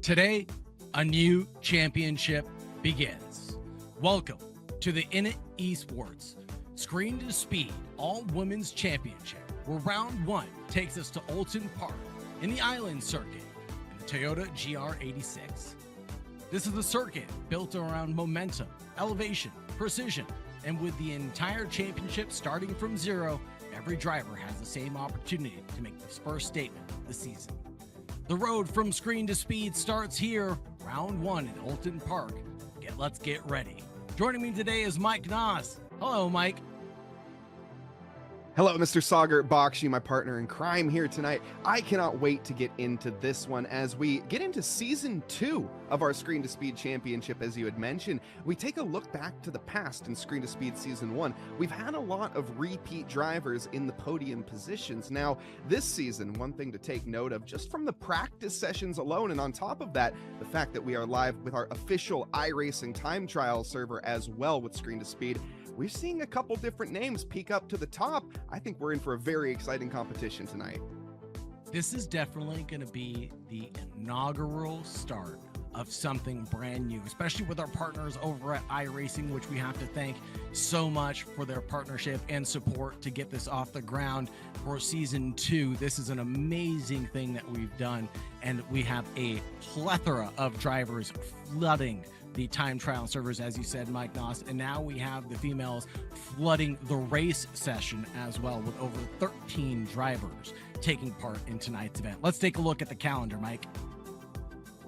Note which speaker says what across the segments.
Speaker 1: Today, a new championship begins. Welcome to the Init Esports Screen to Speed All Women's Championship, where round one takes us to Olton Park in the Island Circuit in the Toyota GR86. This is the circuit built around momentum, elevation, precision, and with the entire championship starting from zero, every driver has the same opportunity to make this first statement of the season. The road from screen to speed starts here, round one in Olton Park. Let's get ready. Joining me today is Mike Noss. Hello, Mike.
Speaker 2: Hello, Mr. Sauger Bakshi, my partner in crime here tonight. I cannot wait to get into this one as we get into season 2 of our Screen to Speed Championship. As you had mentioned, we take a look back to the past in Screen to Speed season 1. We've had a lot of repeat drivers in the podium positions. Now, this season, one thing to take note of just from the practice sessions alone, and on top of that, the fact that we are live with our official iRacing time trial server as well with Screen to Speed, we're seeing a couple different names peak up to the top. I think we're in for a very exciting competition tonight.
Speaker 1: This is definitely going to be the inaugural start of something brand new, especially with our partners over at iRacing, which we have to thank so much for their partnership and support to get this off the ground for season 2. This is an amazing thing that we've done, and we have a plethora of drivers flooding the time trial servers, as you said, Mike Noss, and now we have the females flooding the race session as well, with over 13 drivers taking part in tonight's event. Let's take a look at the calendar, Mike.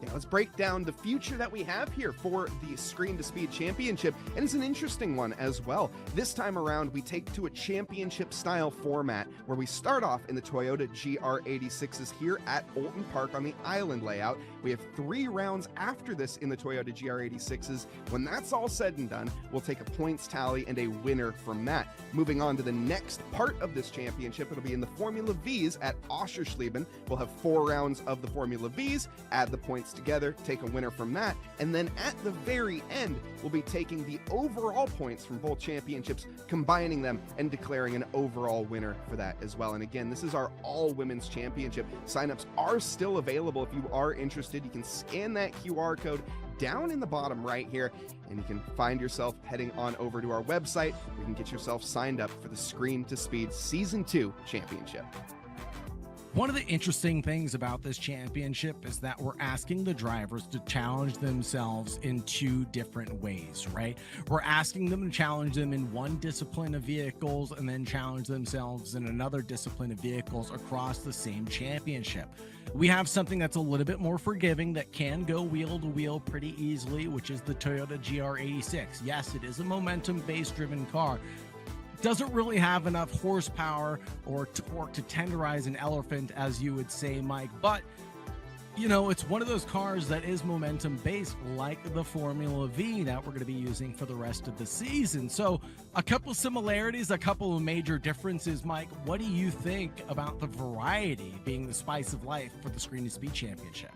Speaker 2: Yeah, let's break down the future that we have here for the Screen to Speed Championship, and it's an interesting one as well. This time around, we take to a championship-style format where we start off in the Toyota GR86s here at Olton Park on the island layout. We have 3 rounds after this in the Toyota GR86s. When that's all said and done, we'll take a points tally and a winner from that. Moving on to the next part of this championship, it'll be in the Formula Vs at Oschersleben. We'll have 4 rounds of the Formula Vs, add the points together, take a winner from that, and then at the very end, we'll be taking the overall points from both championships, combining them, and declaring an overall winner for that as well. And again, this is our all-women's championship. Signups are still available if you are interested. You can scan that QR code down in the bottom right here, and you can find yourself heading on over to our website. You can get yourself signed up for the Screen to Speed Season 2 Championship.
Speaker 1: One of the interesting things about this championship is that we're asking the drivers to challenge themselves in 2 different ways, right? We're asking them to challenge them in one discipline of vehicles and then challenge themselves in another discipline of vehicles across the same championship. We have something that's a little bit more forgiving that can go wheel to wheel pretty easily, which is the Toyota GR86. Yes, it is a momentum-based driven car. Doesn't really have enough horsepower or torque to tenderize an elephant, as you would say, Mike, but you know, it's one of those cars that is momentum based, like the Formula V that we're going to be using for the rest of the season. So a couple of similarities, a couple of major differences. Mike, what do you think about the variety being the spice of life for the Screen to Speed Championship?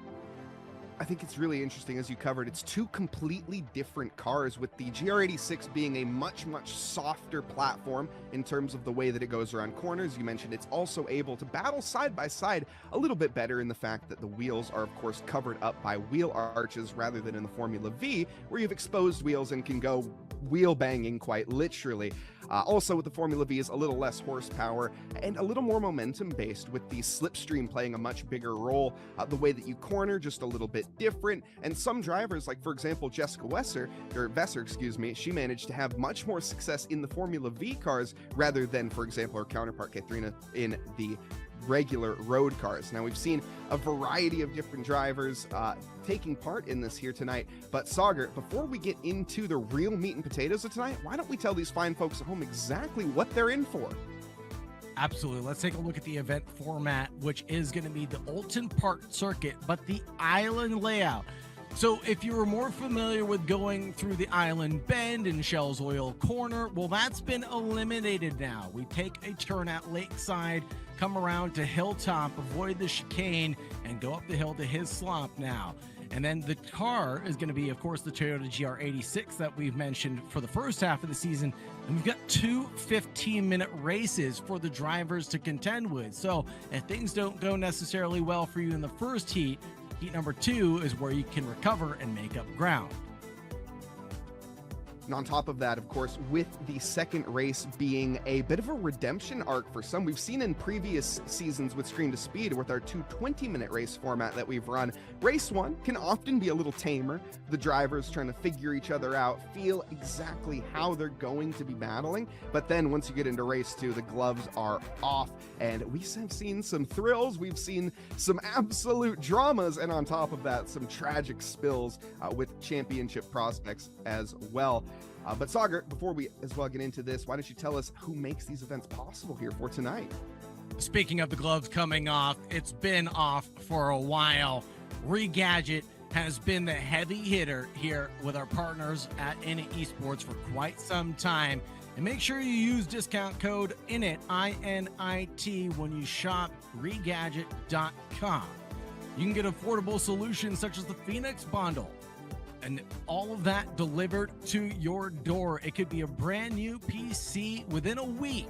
Speaker 2: I think it's really interesting, as you covered, it's 2 completely different cars, with the GR86 being a much softer platform in terms of the way that it goes around corners. You mentioned it's also able to battle side by side a little bit better in the fact that the wheels are, of course, covered up by wheel arches rather than in the Formula V, where you have exposed wheels and can go wheel banging quite literally. Also with the Formula V is a little less horsepower and a little more momentum based, with the slipstream playing a much bigger role. The way that you corner just a little bit different, and some drivers, like for example Jessica Vesser, she managed to have much more success in the Formula V cars rather than, for example, her counterpart Katharina in the regular road cars. Now, we've seen a variety of different drivers taking part in this here tonight, but Sagar, before we get into the real meat and potatoes of tonight, why don't we tell these fine folks at home exactly what they're in for?
Speaker 1: Absolutely. Let's take a look at the event format, which is going to be the Olton Park circuit, but the island layout. So if you were more familiar with going through the island bend and Shell's Oil Corner, well, that's been eliminated now. We take a turn at Lakeside, come around to Hilltop, avoid the chicane, and go up the hill to his slump now. And then the car is going to be, of course, the Toyota GR86 that we've mentioned for the first half of the season. And we've got 2 15-minute races for the drivers to contend with. So if things don't go necessarily well for you in the first heat, heat number 2 is where you can recover and make up ground.
Speaker 2: And on top of that, of course, with the second race being a bit of a redemption arc for some, we've seen in previous seasons with Screen to Speed with our 2 20-minute race format that we've run. Race 1 can often be a little tamer. The drivers trying to figure each other out, feel exactly how they're going to be battling. But then once you get into race 2, the gloves are off, and we have seen some thrills. We've seen some absolute dramas, and on top of that, some tragic spills with championship prospects as well. But Sagar, before we as well get into this, why don't you tell us who makes these events possible here for tonight?
Speaker 1: Speaking of the gloves coming off, it's been off for a while. Re Gadget has been the heavy hitter here with our partners at Init Esports for quite some time. And make sure you use discount code INIT, I-N-I-T, when you shop regadget.com. You can get affordable solutions such as the Phoenix Bundle, and all of that delivered to your door. It could be a brand new PC within a week.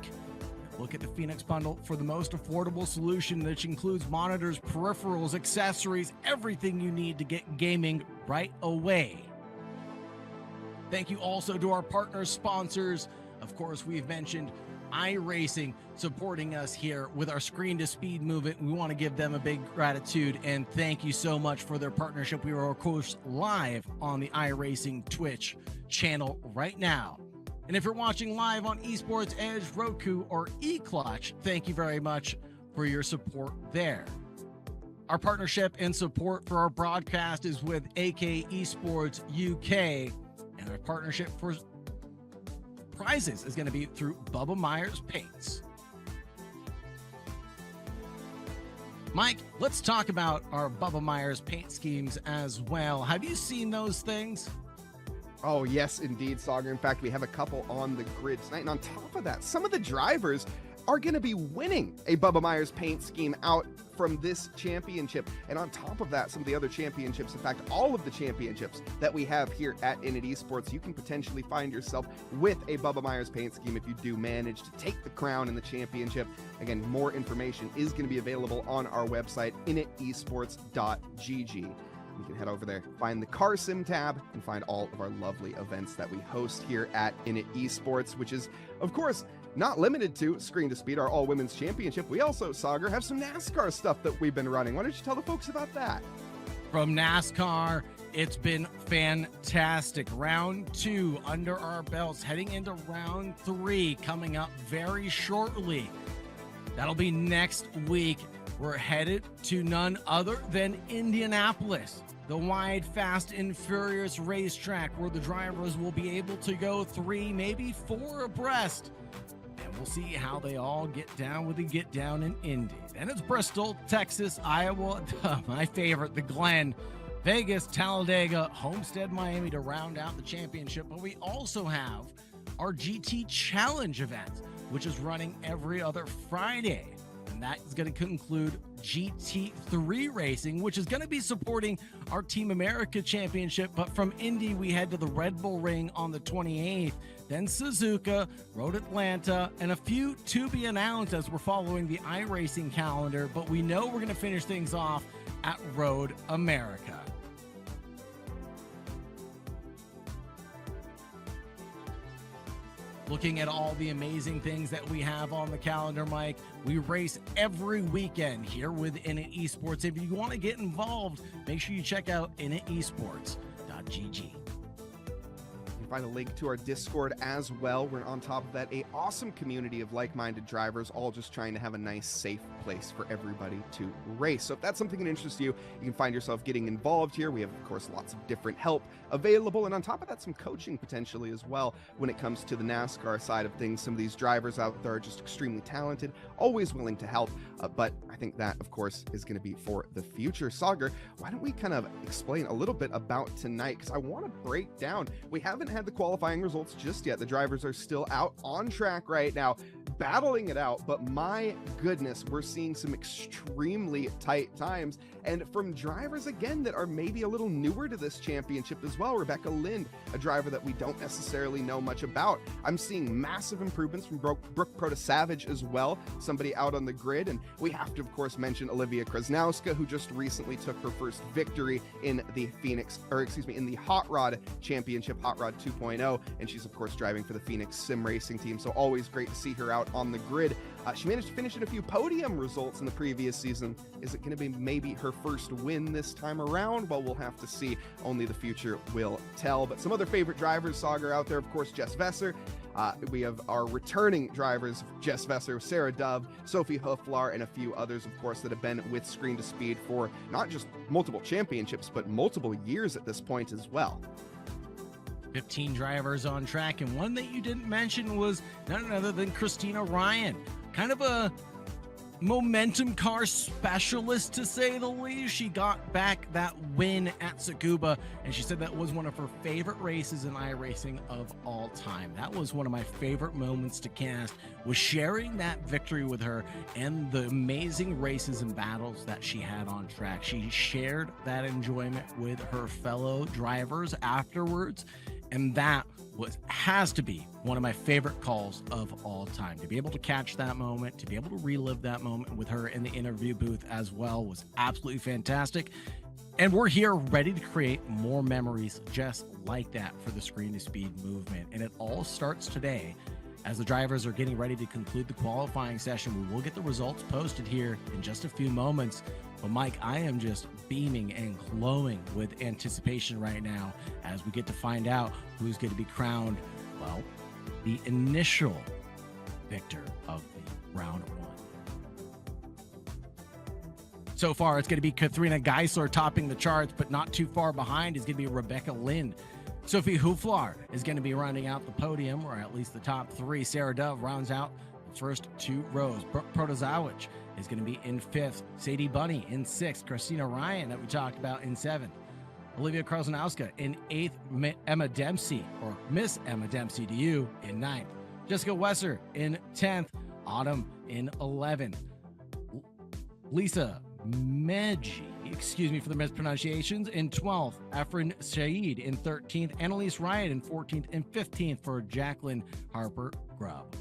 Speaker 1: Look at the Phoenix Bundle for the most affordable solution, which includes monitors, peripherals, accessories, everything you need to get gaming right away. Thank you also to our partner sponsors. Of course, we've mentioned iRacing supporting us here with our Screen to Speed movement. We want to give them a big gratitude and thank you so much for their partnership. We are, of course, live on the iRacing Twitch channel right now. And if you're watching live on Esports Edge, Roku, or eClutch, thank you very much for your support there. Our partnership and support for our broadcast is with AK Esports UK, and our partnership for prizes is going to be through Bubba Myers Paints. Mike, let's talk about our Bubba Myers paint schemes as well. Have you seen those things?
Speaker 2: Oh, yes, indeed, Sauger. In fact, we have a couple on the grid tonight. And on top of that, some of the drivers are going to be winning a Bubba Myers paint scheme out from this championship. And on top of that, some of the other championships, in fact, all of the championships that we have here at Init Esports, you can potentially find yourself with a Bubba Myers paint scheme if you do manage to take the crown in the championship. Again, more information is going to be available on our website, initesports.gg. You can head over there, find the Car Sim tab, and find all of our lovely events that we host here at Init Esports, which is, of course, not limited to Screen to Speed, our all-women's championship. We also, Sauger, have some NASCAR stuff that we've been running. Why don't you tell the folks about that?
Speaker 1: From NASCAR, it's been fantastic. Round 2 under our belts, heading into round 3 coming up very shortly. That'll be next week. We're headed to none other than Indianapolis, the wide, fast, and furious racetrack where the drivers will be able to go 3, maybe 4 abreast. And we'll see how they all get down with the get down in Indy. Then it's Bristol, Texas, Iowa, my favorite, the Glen, Vegas, Talladega, Homestead, Miami to round out the championship. But we also have our GT Challenge event, which is running every other Friday. And that is going to conclude GT3 racing, which is going to be supporting our Team America Championship. But from Indy, we head to the Red Bull Ring on the 28th, then Suzuka, Road Atlanta, and a few to be announced as we're following the iRacing calendar. But we know we're going to finish things off at Road America. Looking at all the amazing things that we have on the calendar, Mike, we race every weekend here with Init Esports. If you want to get involved, make sure you check out initesports.gg.
Speaker 2: You can find a link to our Discord as well. We're on top of that, an awesome community of like-minded drivers, all just trying to have a nice, safe place for everybody to race. So if that's something that interests you, you can find yourself getting involved here. We have, of course, lots of different help available, and on top of that, some coaching potentially as well when it comes to the NASCAR side of things. Some of these drivers out there are just extremely talented, always willing to help, but I think that, of course, is going to be for the future. Sauger, why don't we kind of explain a little bit about tonight, because I want to break down, we haven't had the qualifying results just yet. The drivers are still out on track right now, battling it out, but my goodness, we're seeing some extremely tight times, and from drivers, again, that are maybe a little newer to this championship as well. Rebecca Lind, a driver that we don't necessarily know much about. I'm seeing massive improvements from Brooke Protasavage as well, somebody out on the grid, and we have to, of course, mention Olivia Krasnowska, who just recently took her first victory in the in the Hot Rod Championship, Hot Rod 2.0, and she's, of course, driving for the Phoenix Sim Racing team, so always great to see her out on the grid. She managed to finish in a few podium results in the previous season. Is it going to be maybe her first win this time around? Well, we'll have to see. Only the future will tell. But some other favorite drivers, Sauger, out there, of course, Jess Vesser. We have our returning drivers, Jess Vesser, Sarah Dove, Sophie Hoeflar, and a few others, of course, that have been with Screen to Speed for not just multiple championships, but multiple years at this point as well.
Speaker 1: 15 drivers on track, and one that you didn't mention was none other than Christina Ryan. Kind of a momentum car specialist, to say the least. She got back that win at Tsukuba, and she said that was one of her favorite races in iRacing of all time. That was one of my favorite moments to cast, was sharing that victory with her and the amazing races and battles that she had on track. She shared that enjoyment with her fellow drivers afterwards, and that has to be one of my favorite calls of all time. To be able to catch that moment, to be able to relive that moment with her in the interview booth as well, was absolutely fantastic. And we're here ready to create more memories just like that for the Screen to Speed movement. And it all starts today. As the drivers are getting ready to conclude the qualifying session, we will get the results posted here in just a few moments. But Mike, I am just beaming and glowing with anticipation right now as we get to find out who's going to be crowned, well, the initial victor of the round 1. So far, it's going to be Katharina Geisler topping the charts, but not too far behind is going to be Rebecca Lind. Sophie Huflar is going to be rounding out the podium, or at least the top 3. Sarah Dove rounds out the first 2 rows. Brooke Protozowicz is going to be in 5th. Sadie Bunny in 6th. Christina Ryan, that we talked about, in 7th. Olivia Krasnowska in 8th. Emma Dempsey, or Miss Emma Dempsey to you, in 9th. Jessica Wesser in 10th. Autumn in 11th. Lisa Medji, excuse me for the mispronunciations, in 12th. Afrin Saeed in 13th. Annalise Ryan in 14th and 15th for Jacqueline Harper Grubb.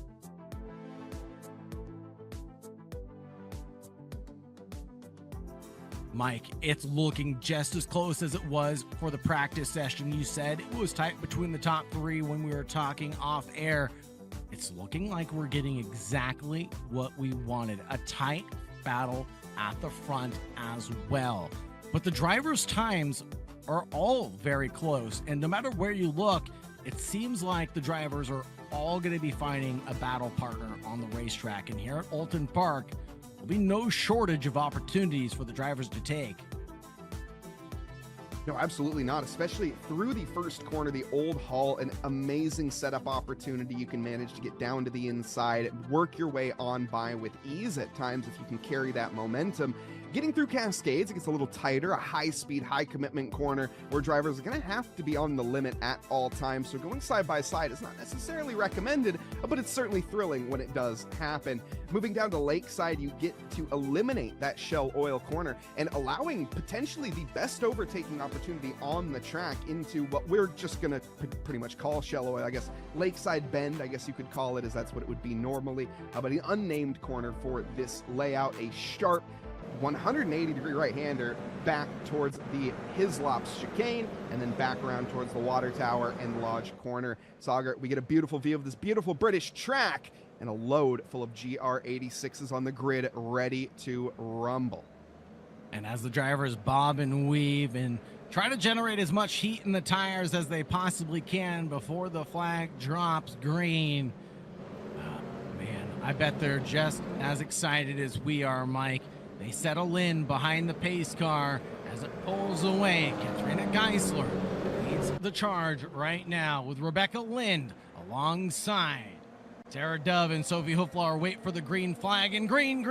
Speaker 1: Mike, it's looking just as close as it was for the practice session. You said it was tight between the top 3 when we were talking off air. It's looking like we're getting exactly what we wanted. A tight battle at the front as well. But the drivers' times are all very close, and no matter where you look, it seems like the drivers are all going to be finding a battle partner on the racetrack. And here at Alton Park, there'll be no shortage of opportunities for the drivers to take.
Speaker 2: No, absolutely not, especially through the first corner, the Old Hall, an amazing setup opportunity. You can manage to get down to the inside, work your way on by with ease at times if you can carry that momentum. Getting through Cascades, it gets a little tighter, a high-speed, high-commitment corner where drivers are going to have to be on the limit at all times. So going side by side is not necessarily recommended, but it's certainly thrilling when it does happen. Moving down to Lakeside, you get to eliminate that Shell Oil corner and allowing potentially the best overtaking opportunity on the track into what we're just going to pretty much call Shell Oil. I guess Lakeside Bend, I guess you could call it, as that's what it would be normally. But an unnamed corner for this layout, a sharp 180-degree right-hander back towards the Hislops chicane and then back around towards the water tower and Lodge corner. Sagar, we get a beautiful view of this beautiful British track and a load full of GR86s on the grid ready to rumble.
Speaker 1: And as the drivers bob and weave and try to generate as much heat in the tires as they possibly can before the flag drops green, man, I bet they're just as excited as we are, Mike. They settle in behind the pace car as it pulls away. Katharina Geisler leads the charge right now with Rebecca Lind alongside. Sarah Dove and Sophie Huflar wait for the green flag, and green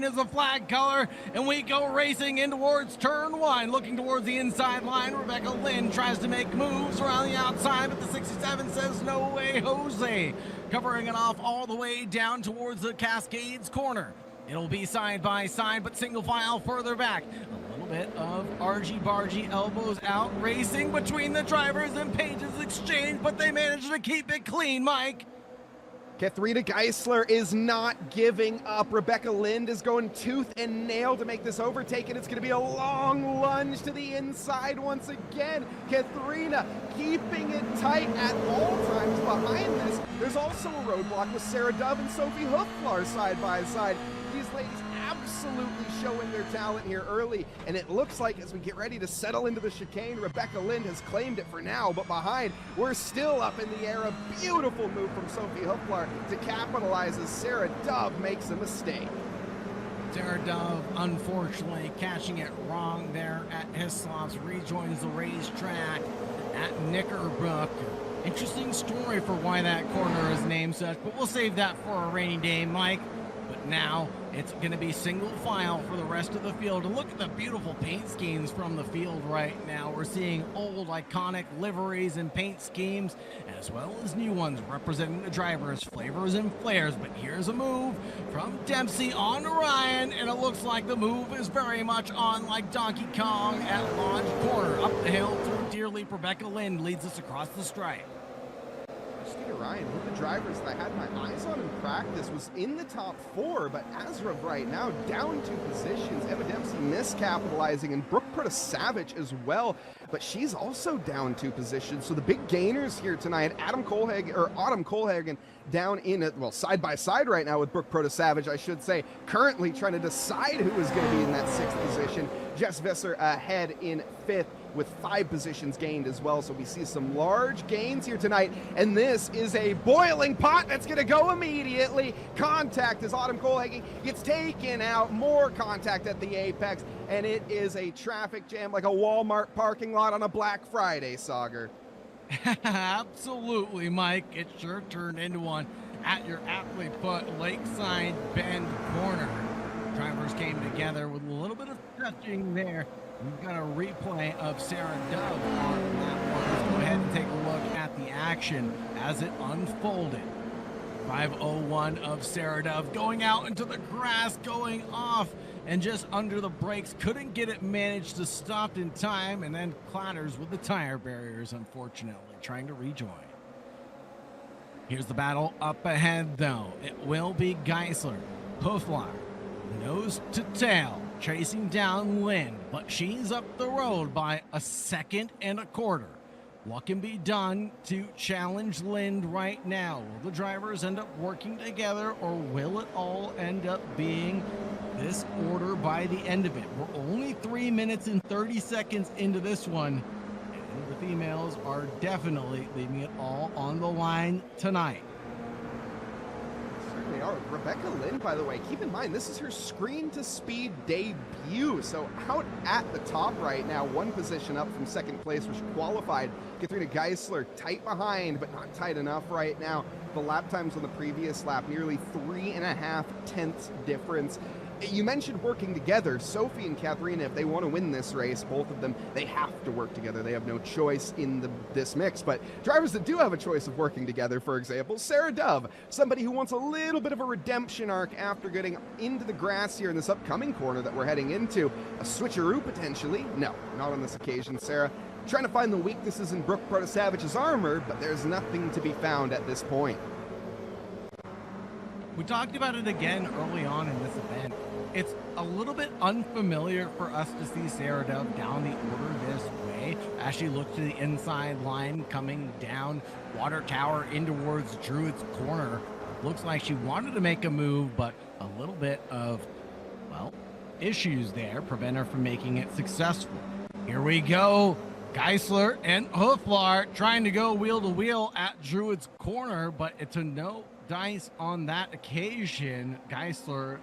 Speaker 1: is the flag color, and we go racing in towards turn 1, looking towards the inside line. Rebecca Lind tries to make moves around the outside, but the 67 says no way, Jose, covering it off all the way down towards the Cascades corner. It'll be side by side, but single file further back. A little bit of argy-bargy elbows out, racing between the drivers and pages exchange, but they managed to keep it clean, Mike.
Speaker 2: Katharina Geisler is not giving up. Rebecca Lind is going tooth and nail to make this overtake, and it's going to be a long lunge to the inside once again. Katharina keeping it tight at all times. Behind this, there's also a roadblock with Sarah Dove and Sophie Huflar side by side. These ladies absolutely showing their talent here early, and it looks like as we get ready to settle into the chicane, Rebecca Lind has claimed it for now, but behind, we're still up in the air. A beautiful move from Sophie Huflar to capitalize as Sarah Dove makes a mistake.
Speaker 1: Sarah Dove, unfortunately, catching it wrong there at Hislops, rejoins the racetrack at Knickerbrook. Interesting story for why that corner is named such, but we'll save that for a rainy day, Mike. But now it's going to be single file for the rest of the field. And look at the beautiful paint schemes from the field right now. We're seeing old iconic liveries and paint schemes, as well as new ones representing the drivers' flavors and flares. But here's a move from Dempsey on to Ryan, and it looks like the move is very much on like Donkey Kong at Lodge Corner. Up the hill through Deer Leap, Rebecca Lind leads us across the stripe.
Speaker 2: Christina Ryan, one of the drivers that I had my eyes on in practice, was in the top 4, but as of right now, down 2 positions. Emma Dempsey miscapitalizing, and Brooke Protasevich as well, but she's also down 2 positions. So the big gainers here tonight, Autumn Kohlhagen down in it, well, side by side right now with Brooke Protasevich, I should say, currently trying to decide who is going to be in that 6th position. Jess Visser ahead in 5th with 5 positions gained as well. So we see some large gains here tonight, and this is a boiling pot that's going to go immediately. Contact as Autumn Kohlhagen gets taken out, more contact at the apex, and it is a traffic jam like a Walmart parking lot on a Black Friday, Sauger.
Speaker 1: Absolutely, Mike. It sure turned into one at your aptly put Lakeside Bend corner. Drivers came together with a little bit of stretching there. We've got a replay of Sarah Dove on that one. Let's go ahead and take a look at the action as it unfolded. 5:01 of Sarah Dove going out into the grass, going off and just under the brakes. Couldn't get it managed to stop in time, and then clatters with the tire barriers, unfortunately, trying to rejoin. Here's the battle up ahead, though. It will be Geisler, Hooflar, nose to tail, chasing down Lynn, but she's up the road by 1.25 seconds. What can be done to challenge Lind right now? Will the drivers end up working together, or will it all end up being this order by the end of it? We're only 3 minutes and 30 seconds into this one, and the females are definitely leaving it all on the line tonight.
Speaker 2: Certainly are. Rebecca Lynn, by the way, keep in mind, this is her screen to speed debut. So out at the top right now, 1 position up from 2nd place, which qualified. Katrina Geisler tight behind, but not tight enough right now. The lap times on the previous lap, nearly 3.5 tenths difference. You mentioned working together. Sophie and Katharina, if they want to win this race, both of them, they have to work together. They have no choice in this mix. But drivers that do have a choice of working together, for example, Sarah Dove, somebody who wants a little bit of a redemption arc after getting into the grass here in this upcoming corner that we're heading into. A switcheroo, potentially. No, not on this occasion, Sarah. Trying to find the weaknesses in Brooke Protasevich's armor, but there's nothing to be found at this point.
Speaker 1: We talked about it again early on in this event. It's a little bit unfamiliar for us to see Sarah Dove down the order this way. As she looked to the inside line, coming down Water Tower in towards Druid's corner. Looks like she wanted to make a move, but a little bit of, well, issues there prevent her from making it successful. Here we go. Geisler and Hooflar trying to go wheel to wheel at Druid's corner, but it's a no dice on that occasion. Geisler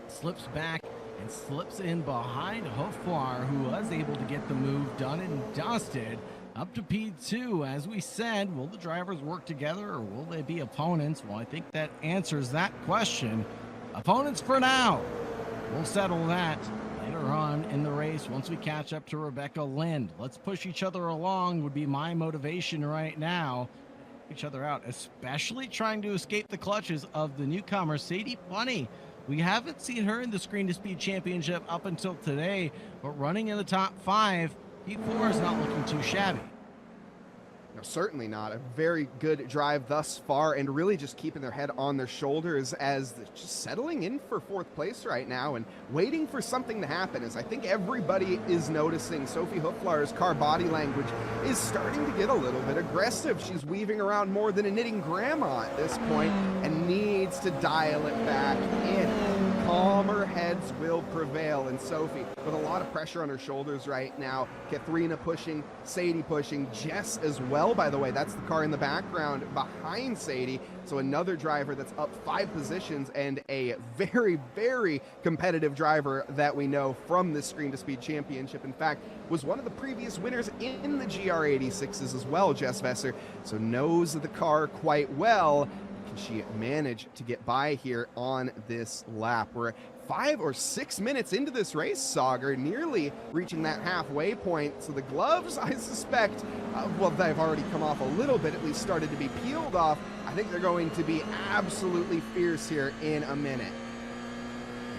Speaker 1: slips back and slips in behind Hooflar, who was able to get the move done and dusted. Up to P2, as we said, will the drivers work together or will they be opponents? Well, I think that answers that question. Opponents for now. We'll settle that later on in the race once we catch up to Rebecca Lind. Let's push each other along would be my motivation right now. Each other out, especially trying to escape the clutches of the newcomer, Sadie Bunny. We haven't seen her in the Screen to Speed Championship up until today, but running in the top 5, P4 is not looking too shabby.
Speaker 2: No, certainly not. A very good drive thus far, and really just keeping their head on their shoulders as they're just settling in for 4th place right now and waiting for something to happen. As I think everybody is noticing, Sophie Hooflar's car body language is starting to get a little bit aggressive. She's weaving around more than a knitting grandma at this point and needs to dial it back in. Calmer heads will prevail, and Sophie with a lot of pressure on her shoulders right now. Katharina pushing, Sadie pushing, Jess as well, by the way. That's the car in the background behind Sadie. So another driver that's up 5 positions, and a very, very competitive driver that we know from this Screen to Speed Championship. In fact, was one of the previous winners in the GR86s as well, Jess Vesser. So knows the car quite well. Can she manage to get by here on this lap? We're 5 or 6 minutes into this race, Sauger, nearly reaching that halfway point. So the gloves, I suspect, well, they've already come off a little bit, at least started to be peeled off. I think they're going to be absolutely fierce here in a minute.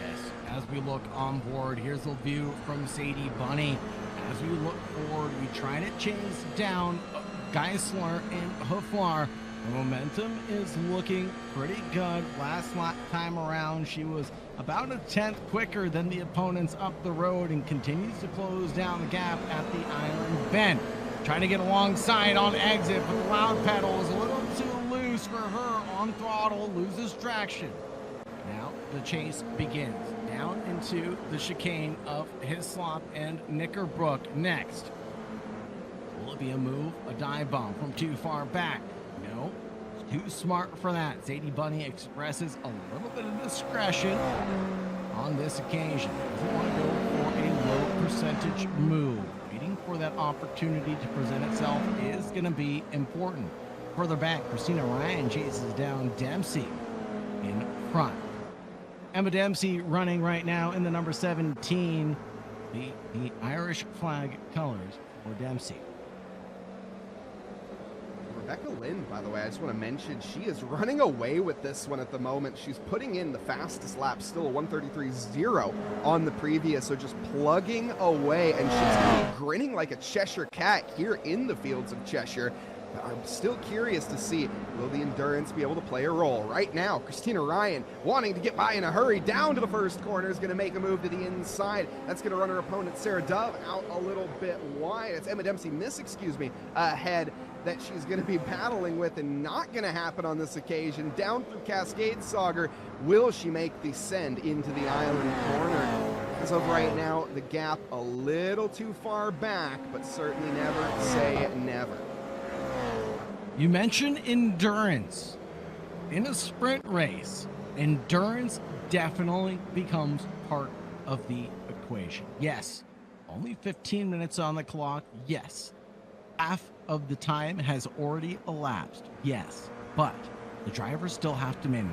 Speaker 1: Yes, as we look on board, here's a view from Sadie Bunny. As we look forward, we try to chase down Geisler and Hooflar. The momentum is looking pretty good. Last time around, she was about a tenth quicker than the opponents up the road and continues to close down the gap at the island bend. Trying to get alongside on exit, but the loud pedal is a little too loose for her on throttle, loses traction. Now the chase begins down into the chicane of Hislop and Knickerbrook next. Will it be a move, a dive bomb from too far back? No, too smart for that. Sadie Bunny expresses a little bit of discretion on this occasion. Doesn't want to go for a low percentage move. Waiting for that opportunity to present itself is going to be important. Further back, Christina Ryan chases down Dempsey in front. Emma Dempsey running right now in the number 17, the Irish flag colors for Dempsey.
Speaker 2: Rebecca Lynn, by the way, I just want to mention, she is running away with this one at the moment. She's putting in the fastest lap, still a 1:33.0 on the previous, so just plugging away, and she's going to be grinning like a Cheshire cat here in the fields of Cheshire. I'm still curious to see, will the endurance be able to play a role? Right now, Christina Ryan, wanting to get by in a hurry, down to the first corner, is going to make a move to the inside. That's going to run her opponent, Sarah Dove, out a little bit wide. It's Emma Dempsey ahead that she's going to be battling with, and not going to happen on this occasion. Down through Cascade Sauger. Will she make the send into the island corner? As of right now, the gap a little too far back, but certainly never say never.
Speaker 1: You mentioned endurance. In a sprint race, endurance definitely becomes part of the equation. Yes, only 15 minutes on the clock. Yes, half of the time has already elapsed. Yes, but the drivers still have to manage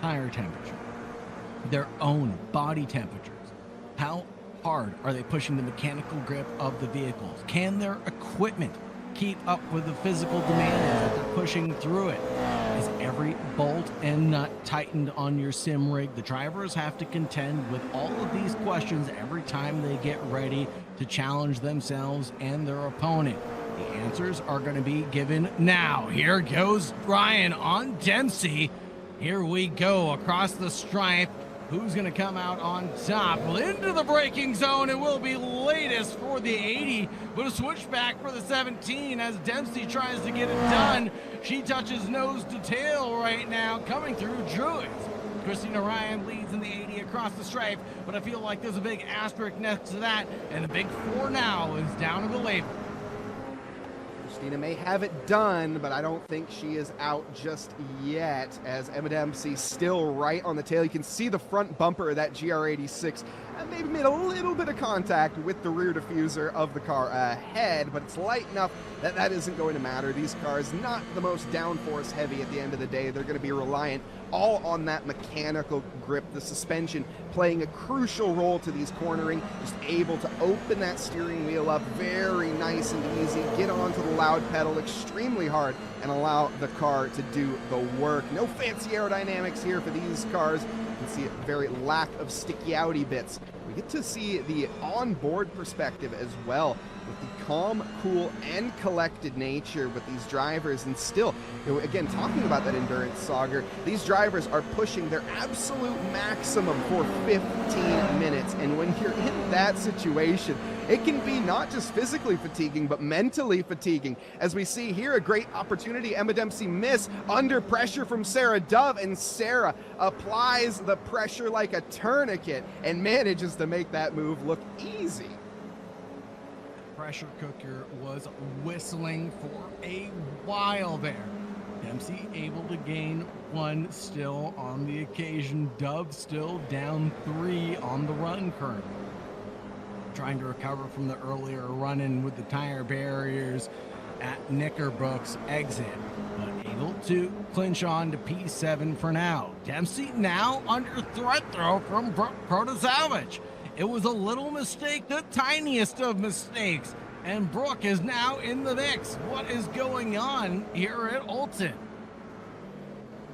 Speaker 1: tire temperature, their own body temperatures. How hard are they pushing the mechanical grip of the vehicles? Can their equipment keep up with the physical demands that they're pushing through it? Is every bolt and nut tightened on your sim rig? The drivers have to contend with all of these questions every time they get ready to challenge themselves and their opponent. The answers are going to be given now. Here goes Ryan on Dempsey. Here we go across the stripe. Who's going to come out on top? Well, into the braking zone, it will be latest for the 80, but a switchback for the 17 as Dempsey tries to get it done. She touches nose to tail right now, coming through Druids. Christina Ryan leads in the 80 across the stripe, but I feel like there's a big asterisk next to that, and the big 4 now is down to the label.
Speaker 2: Christina may have it done, but I don't think she is out just yet, as Emma Dempsey still right on the tail. You can see the front bumper of that GR86 and maybe made a little bit of contact with the rear diffuser of the car ahead, but it's light enough that that isn't going to matter. These cars not the most downforce heavy at the end of the day. They're going to be reliant all on that mechanical grip, the suspension playing a crucial role to these cornering, just able to open that steering wheel up very nice and easy, get onto the loud pedal extremely hard, and allow the car to do the work. No fancy aerodynamics here for these cars. You can see a very lack of sticky outy bits. We get to see the onboard perspective as well, with the calm, cool, and collected nature with these drivers. And still, again, talking about that endurance, Sauger, these drivers are pushing their absolute maximum for 15 minutes. And when you're in that situation, it can be not just physically fatiguing, but mentally fatiguing. As we see here, a great opportunity. Emma Dempsey miss under pressure from Sarah Dove, and Sarah applies the pressure like a tourniquet and manages to make that move look easy.
Speaker 1: Pressure cooker was whistling for a while there. Dempsey able to gain 1 still on the occasion. Dove still down 3 on the run currently. Trying to recover from the earlier run-in with the tire barriers at Knickerbrook's exit, but able to clinch on to P7 for now. Dempsey now under threat throw from Proto Salvage. It was a little mistake, the tiniest of mistakes, and Brooke is now in the mix. What is going on here at Olton?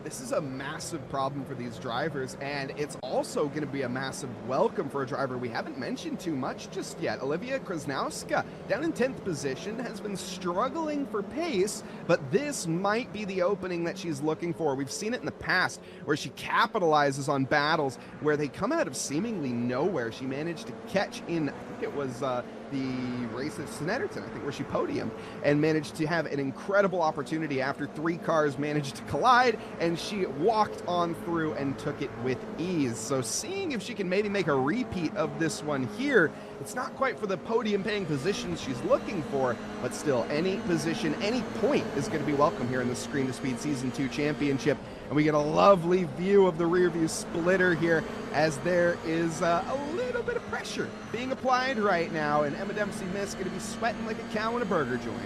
Speaker 2: This is a massive problem for these drivers, and it's also going to be a massive welcome for a driver we haven't mentioned too much just yet. Olivia Krasnowska, down in 10th position, has been struggling for pace, but this might be the opening that she's looking for. We've seen it in the past where she capitalizes on battles where they come out of seemingly nowhere. She managed to catch in, I think it was the race at Snetterton, I think, where she podiumed and managed to have an incredible opportunity after 3 cars managed to collide, and she walked on through and took it with ease. So seeing if she can maybe make a repeat of this one here. It's not quite for the podium paying positions she's looking for, but still, any position, any point is going to be welcome here in the Screen to Speed Season 2 Championship. And we get a lovely view of the rear view splitter here as there is a little bit of pressure being applied right now, and Emma Dempsey Miss going to be sweating like a cow in a burger joint.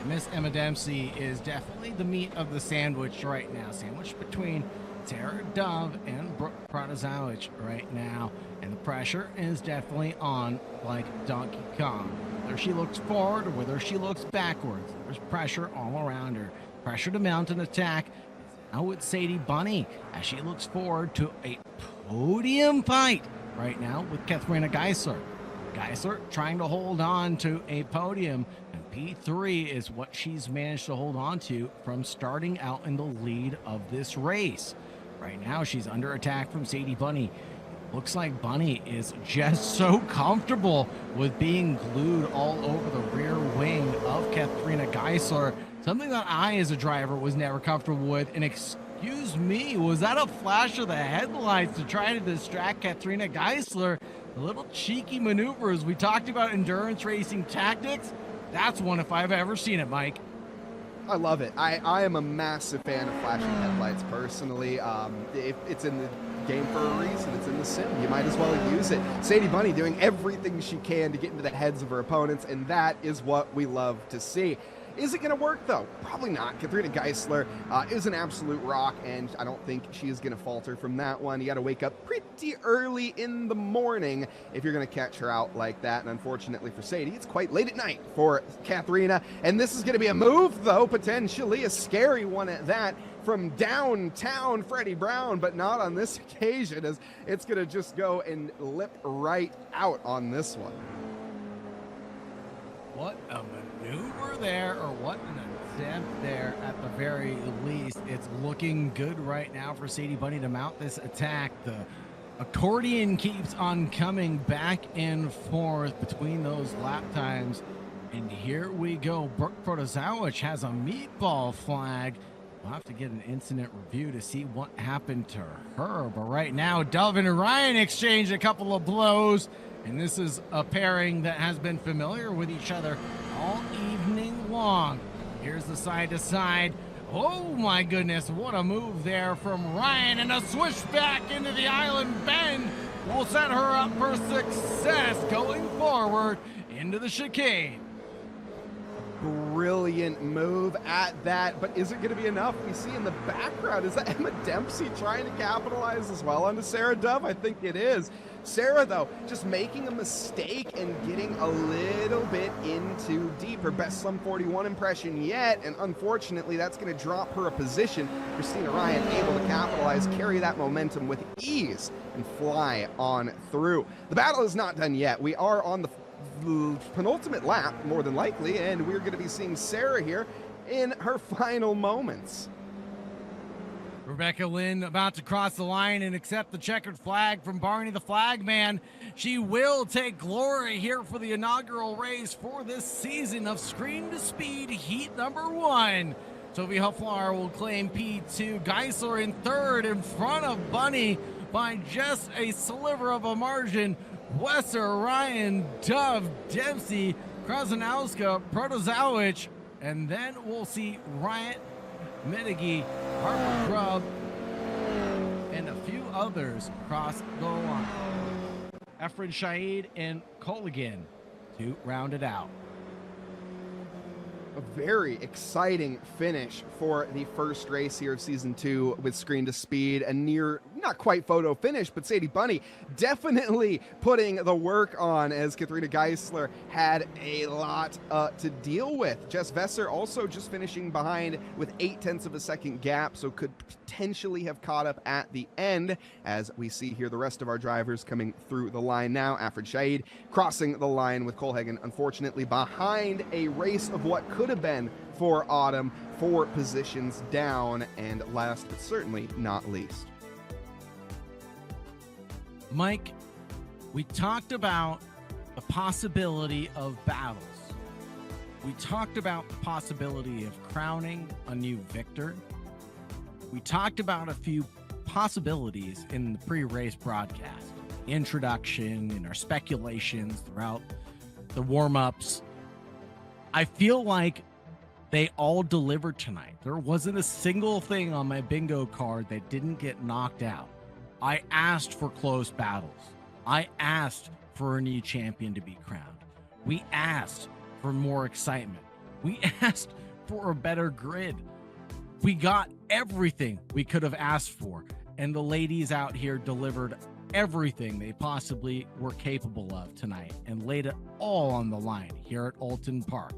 Speaker 1: Miss Emma Dempsey is definitely the meat of the sandwich right now. Sandwich between Sarah Dove and Brooke Protozowicz right now. And the pressure is definitely on like Donkey Kong. Whether she looks forward or whether she looks backwards, there's pressure all around her. Pressure to mount an attack. Now it's Sadie Bunny as she looks forward to a podium fight right now with Katharina Geisler. Geisler trying to hold on to a podium, and P3 is what she's managed to hold on to from starting out in the lead of this race. Right now she's under attack from Sadie Bunny. Looks like Bunny is just so comfortable with being glued all over the rear wing of Katharina Geisler. Something that I, as a driver, was never comfortable with. And excuse me, was that a flash of the headlights to try to distract Katharina Geisler? The little cheeky maneuvers we talked about, endurance racing tactics. That's one if I've ever seen it, Mike.
Speaker 2: I love it. I am a massive fan of flashing headlights personally. If it's in the game for a reason, it's in the sim, you might as well use it. Sadie Bunny doing everything she can to get into the heads of her opponents, and that is what we love to see. Is it going to work, though? Probably not. Katharina Geisler is an absolute rock, and I don't think she is going to falter from that one. You got to wake up pretty early in the morning if you're going to catch her out like that, and unfortunately for Sadie, it's quite late at night for Katharina, and this is going to be a move, though, potentially a scary one at that, from downtown Freddie Brown, but not on this occasion, as it's going to just go and lip right out on this one.
Speaker 1: What a maneuver there, or what an attempt there at the very least. It's looking good right now for Sadie Bunny to mount this attack. The accordion keeps on coming back and forth between those lap times. And here we go. Brooke Protozowicz has a meatball flag. We'll have to get an incident review to see what happened to her. But right now, Dove and Ryan exchange a couple of blows. And this is a pairing that has been familiar with each other all evening long. Here's the side to side. Oh my goodness, what a move there from Ryan, and a switchback into the island bend will set her up for success going forward into the chicane.
Speaker 2: Brilliant move at that, but is it going to be enough? We see in the background, is that Emma Dempsey trying to capitalize as well onto Sarah Dove? I think it is. Sarah, though, just making a mistake and getting a little bit in too deep. Her best Slim 41 impression yet, and unfortunately, that's going to drop her a position. Christina Ryan able to capitalize, carry that momentum with ease, and fly on through. The battle is not done yet. We are on the penultimate lap, more than likely, and we're going to be seeing Sarah here in her final moments.
Speaker 1: Rebecca Lynn about to cross the line and accept the checkered flag from Barney the Flagman. She will take glory here for the inaugural race for this season of Screen to Speed Heat number 1. Sophie Hufflar will claim P2. Geisler in third in front of Bunny by just a sliver of a margin. Wesser, Ryan, Dove, Dempsey, Krasnowska, Protozowicz, and then we'll see Riot, Medigi, Harper Grubb, and a few others cross the line. Efren Shaid and Colligan to round it out.
Speaker 2: A very exciting finish for the first race here of season 2 with Screen to Speed, and near not quite photo finish, but Sadie Bunny definitely putting the work on, as Katharina Geisler had a lot to deal with. Jess Vesser also just finishing behind with 0.8 of a second gap, so could potentially have caught up at the end. As we see here, the rest of our drivers coming through the line now. Afrid Shahid crossing the line with Colhagen, unfortunately behind a race of what could have been for Autumn, 4 positions down. And last but certainly not least,
Speaker 1: Mike, we talked about the possibility of battles. We talked about the possibility of crowning a new victor. We talked about a few possibilities in the pre-race broadcast, introduction, and our speculations throughout the warm-ups. I feel like they all delivered tonight. There wasn't a single thing on my bingo card that didn't get knocked out. I asked for close battles. I asked for a new champion to be crowned. We asked for more excitement. We asked for a better grid. We got everything we could have asked for, and the ladies out here delivered everything they possibly were capable of tonight and laid it all on the line here at Alton Park.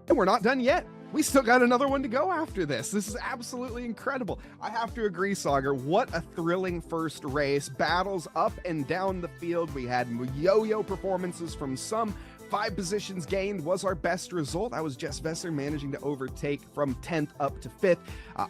Speaker 2: And we're not done yet. We still got another one to go after this. This is absolutely incredible. I have to agree, Sagar. What a thrilling first race. Battles up and down the field. We had yo-yo performances from some. 5 positions gained was our best result. That was Jess Vesser managing to overtake from 10th up to 5th.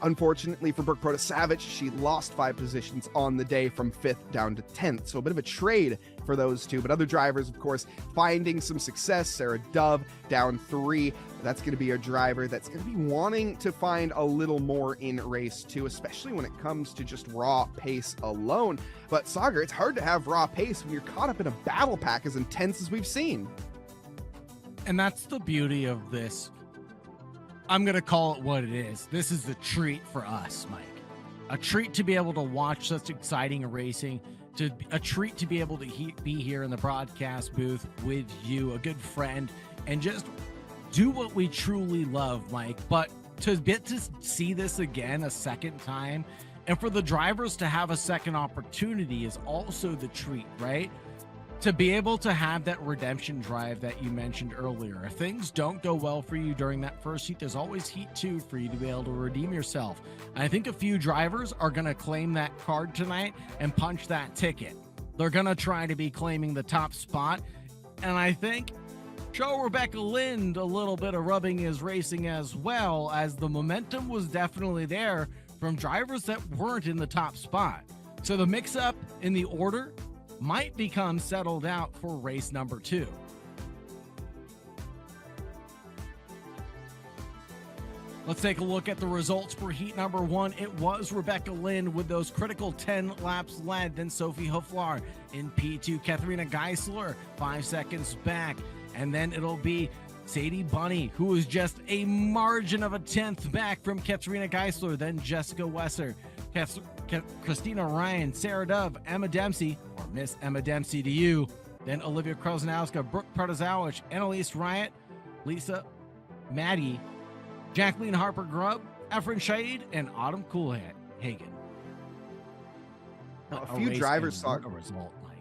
Speaker 2: Unfortunately for Brooke Protasevich, she lost 5 positions on the day from 5th down to 10th. So a bit of a trade for those two. But other drivers, of course, finding some success. Sarah Dove down 3. That's going to be a driver that's going to be wanting to find a little more in race 2, especially when it comes to just raw pace alone. But Sagar, it's hard to have raw pace when you're caught up in a battle pack as intense as we've seen.
Speaker 1: And that's the beauty of this. I'm going to call it what it is. This is a treat for us, Mike. A treat to be able to watch such exciting racing, a treat to be able to be here in the broadcast booth with you, a good friend, and just do what we truly love, Mike. But to get to see this again a second time, and for the drivers to have a second opportunity is also the treat, right? To be able to have that redemption drive that you mentioned earlier. If things don't go well for you during that first heat, there's always heat 2 for you to be able to redeem yourself. And I think a few drivers are going to claim that card tonight and punch that ticket. They're going to try to be claiming the top spot. And I think show Rebecca Lind a little bit of rubbing his racing as well, as the momentum was definitely there from drivers that weren't in the top spot. So the mix-up in the order might become settled out for race number 2. Let's take a look at the results for heat number 1. It was Rebecca Lind with those critical 10 laps led, then Sophie Hoflar in P2, Katharina Geisler 5 seconds back, and then it'll be Sadie Bunny, who was just a margin of a 10th back from Katharina Geisler, then Jessica Wesser, Christina Ryan, Sarah Dove, Emma Dempsey, or Miss Emma Dempsey to you, then Olivia Krosnowska, Brooke Protasevich, Annalise Riot, Lisa Maddie, Jacqueline Harper Grubb, Efren Shahid, and Autumn Coolhagen.
Speaker 2: A few drivers saw
Speaker 1: a result, Mike.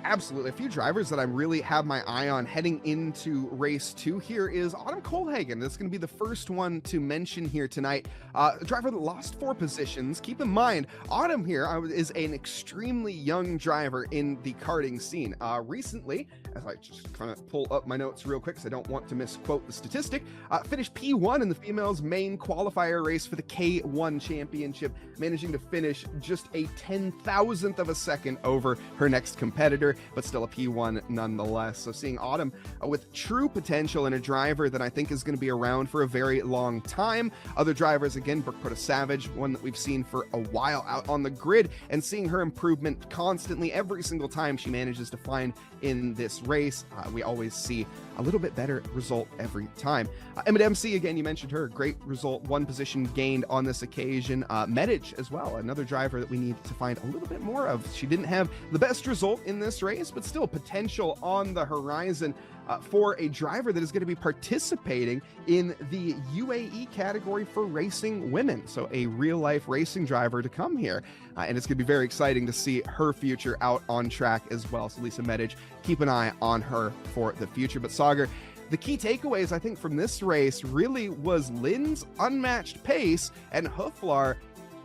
Speaker 2: Absolutely. A few drivers that I really have my eye on heading into race 2 here is Autumn Coolhagen. That's going to be the first one to mention here tonight. A driver that lost 4 positions. Keep in mind, Autumn here is an extremely young driver in the karting scene. Recently, as I just kind of pull up my notes real quick because I don't want to misquote the statistic, finished P1 in the females main qualifier race for the K1 championship, managing to finish just a 10,000th of a second over her next competitor, but still a P1 nonetheless. So seeing Autumn with true potential and a driver that I think is going to be around for a very long time. Other drivers, again, Brooke Protasevich, one that we've seen for a while out on the grid, and seeing her improvement constantly every single time she manages to find in this race. We always see a little bit better result every time. Emma Dempsey, again, you mentioned her, great result, 1 position gained on this occasion. Medage as well, another driver that we need to find a little bit more of. She didn't have the best result in this race, but still potential on the horizon. for a driver that is going to be participating in the UAE category for racing women. So a real life racing driver to come here. And it's going to be very exciting to see her future out on track as well. So Lisa Medic, keep an eye on her for the future. But Sagar, the key takeaways, I think, from this race really was Lynn's unmatched pace and Hooflar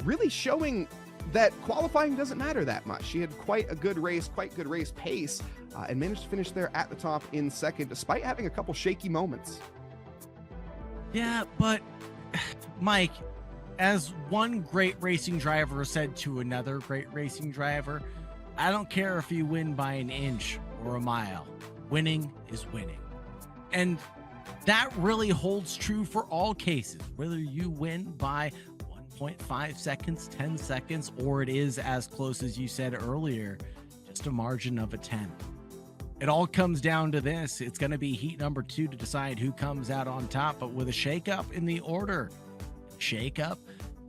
Speaker 2: really showing that qualifying doesn't matter that much. She had quite good race pace, and managed to finish there at the top in second, despite having a couple shaky moments.
Speaker 1: Yeah, but Mike, as one great racing driver said to another great racing driver, I don't care if you win by an inch or a mile. Winning is winning. And that really holds true for all cases, whether you win by 1.5 seconds, 10 seconds, or it is as close as you said earlier, just a margin of a 10. It all comes down to this. It's going to be heat number 2 to decide who comes out on top, but with a shakeup in the order. Shakeup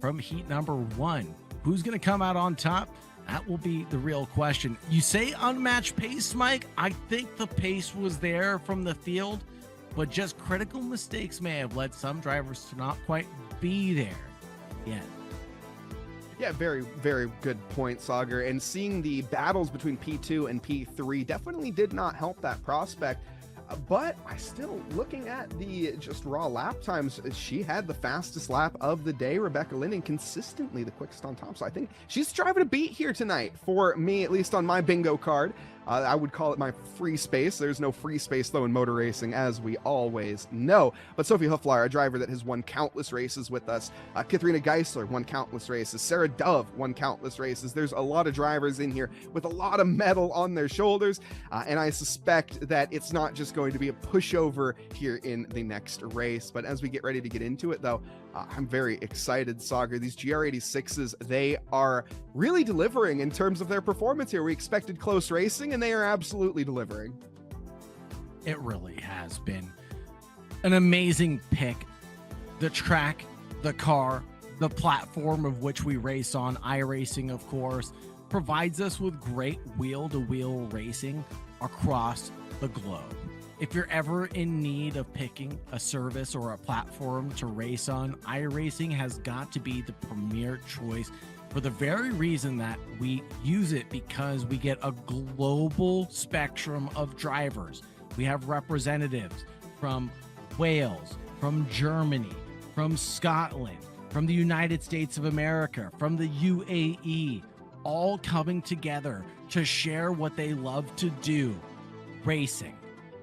Speaker 1: from heat number 1. Who's going to come out on top? That will be the real question. You say unmatched pace, Mike. I think the pace was there from the field, but just critical mistakes may have led some drivers to not quite be there yet.
Speaker 2: Yeah, very, very good point, Sagar. And seeing the battles between P2 and P3 definitely did not help that prospect. But I still, looking at the just raw lap times, she had the fastest lap of the day, Rebecca Linden, consistently the quickest on top. So I think she's driving a beat here tonight for me, at least on my bingo card. I would call it my free space. There's no free space, though, in motor racing, as we always know. But Sophie Hooflar, a driver that has won countless races with us. Katharina Geisler won countless races. Sarah Dove won countless races. There's a lot of drivers in here with a lot of metal on their shoulders. And I suspect that it's not just going to be a pushover here in the next race. But as we get ready to get into it, though, I'm very excited, Sagar. These GR86s, they are really delivering in terms of their performance here. We expected close racing, and they are absolutely delivering.
Speaker 1: It really has been an amazing pick. The track, the car, the platform of which we race on, iRacing, of course, provides us with great wheel-to-wheel racing across the globe. If you're ever in need of picking a service or a platform to race on, iRacing has got to be the premier choice for the very reason that we use it, because we get a global spectrum of drivers. We have representatives from Wales, from Germany, from Scotland, from the United States of America, from the UAE, all coming together to share what they love to do, racing.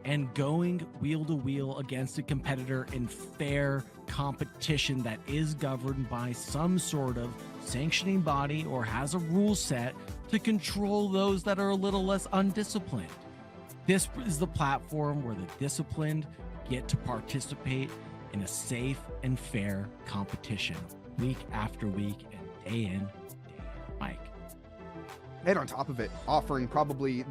Speaker 1: And going wheel to wheel against a competitor in fair competition that is governed by some sort of sanctioning body or has a rule set to control those that are a little less undisciplined. This is the platform where the disciplined get to participate in a safe and fair competition week after week and day in, day out. Mike.
Speaker 2: And on top of it, offering probably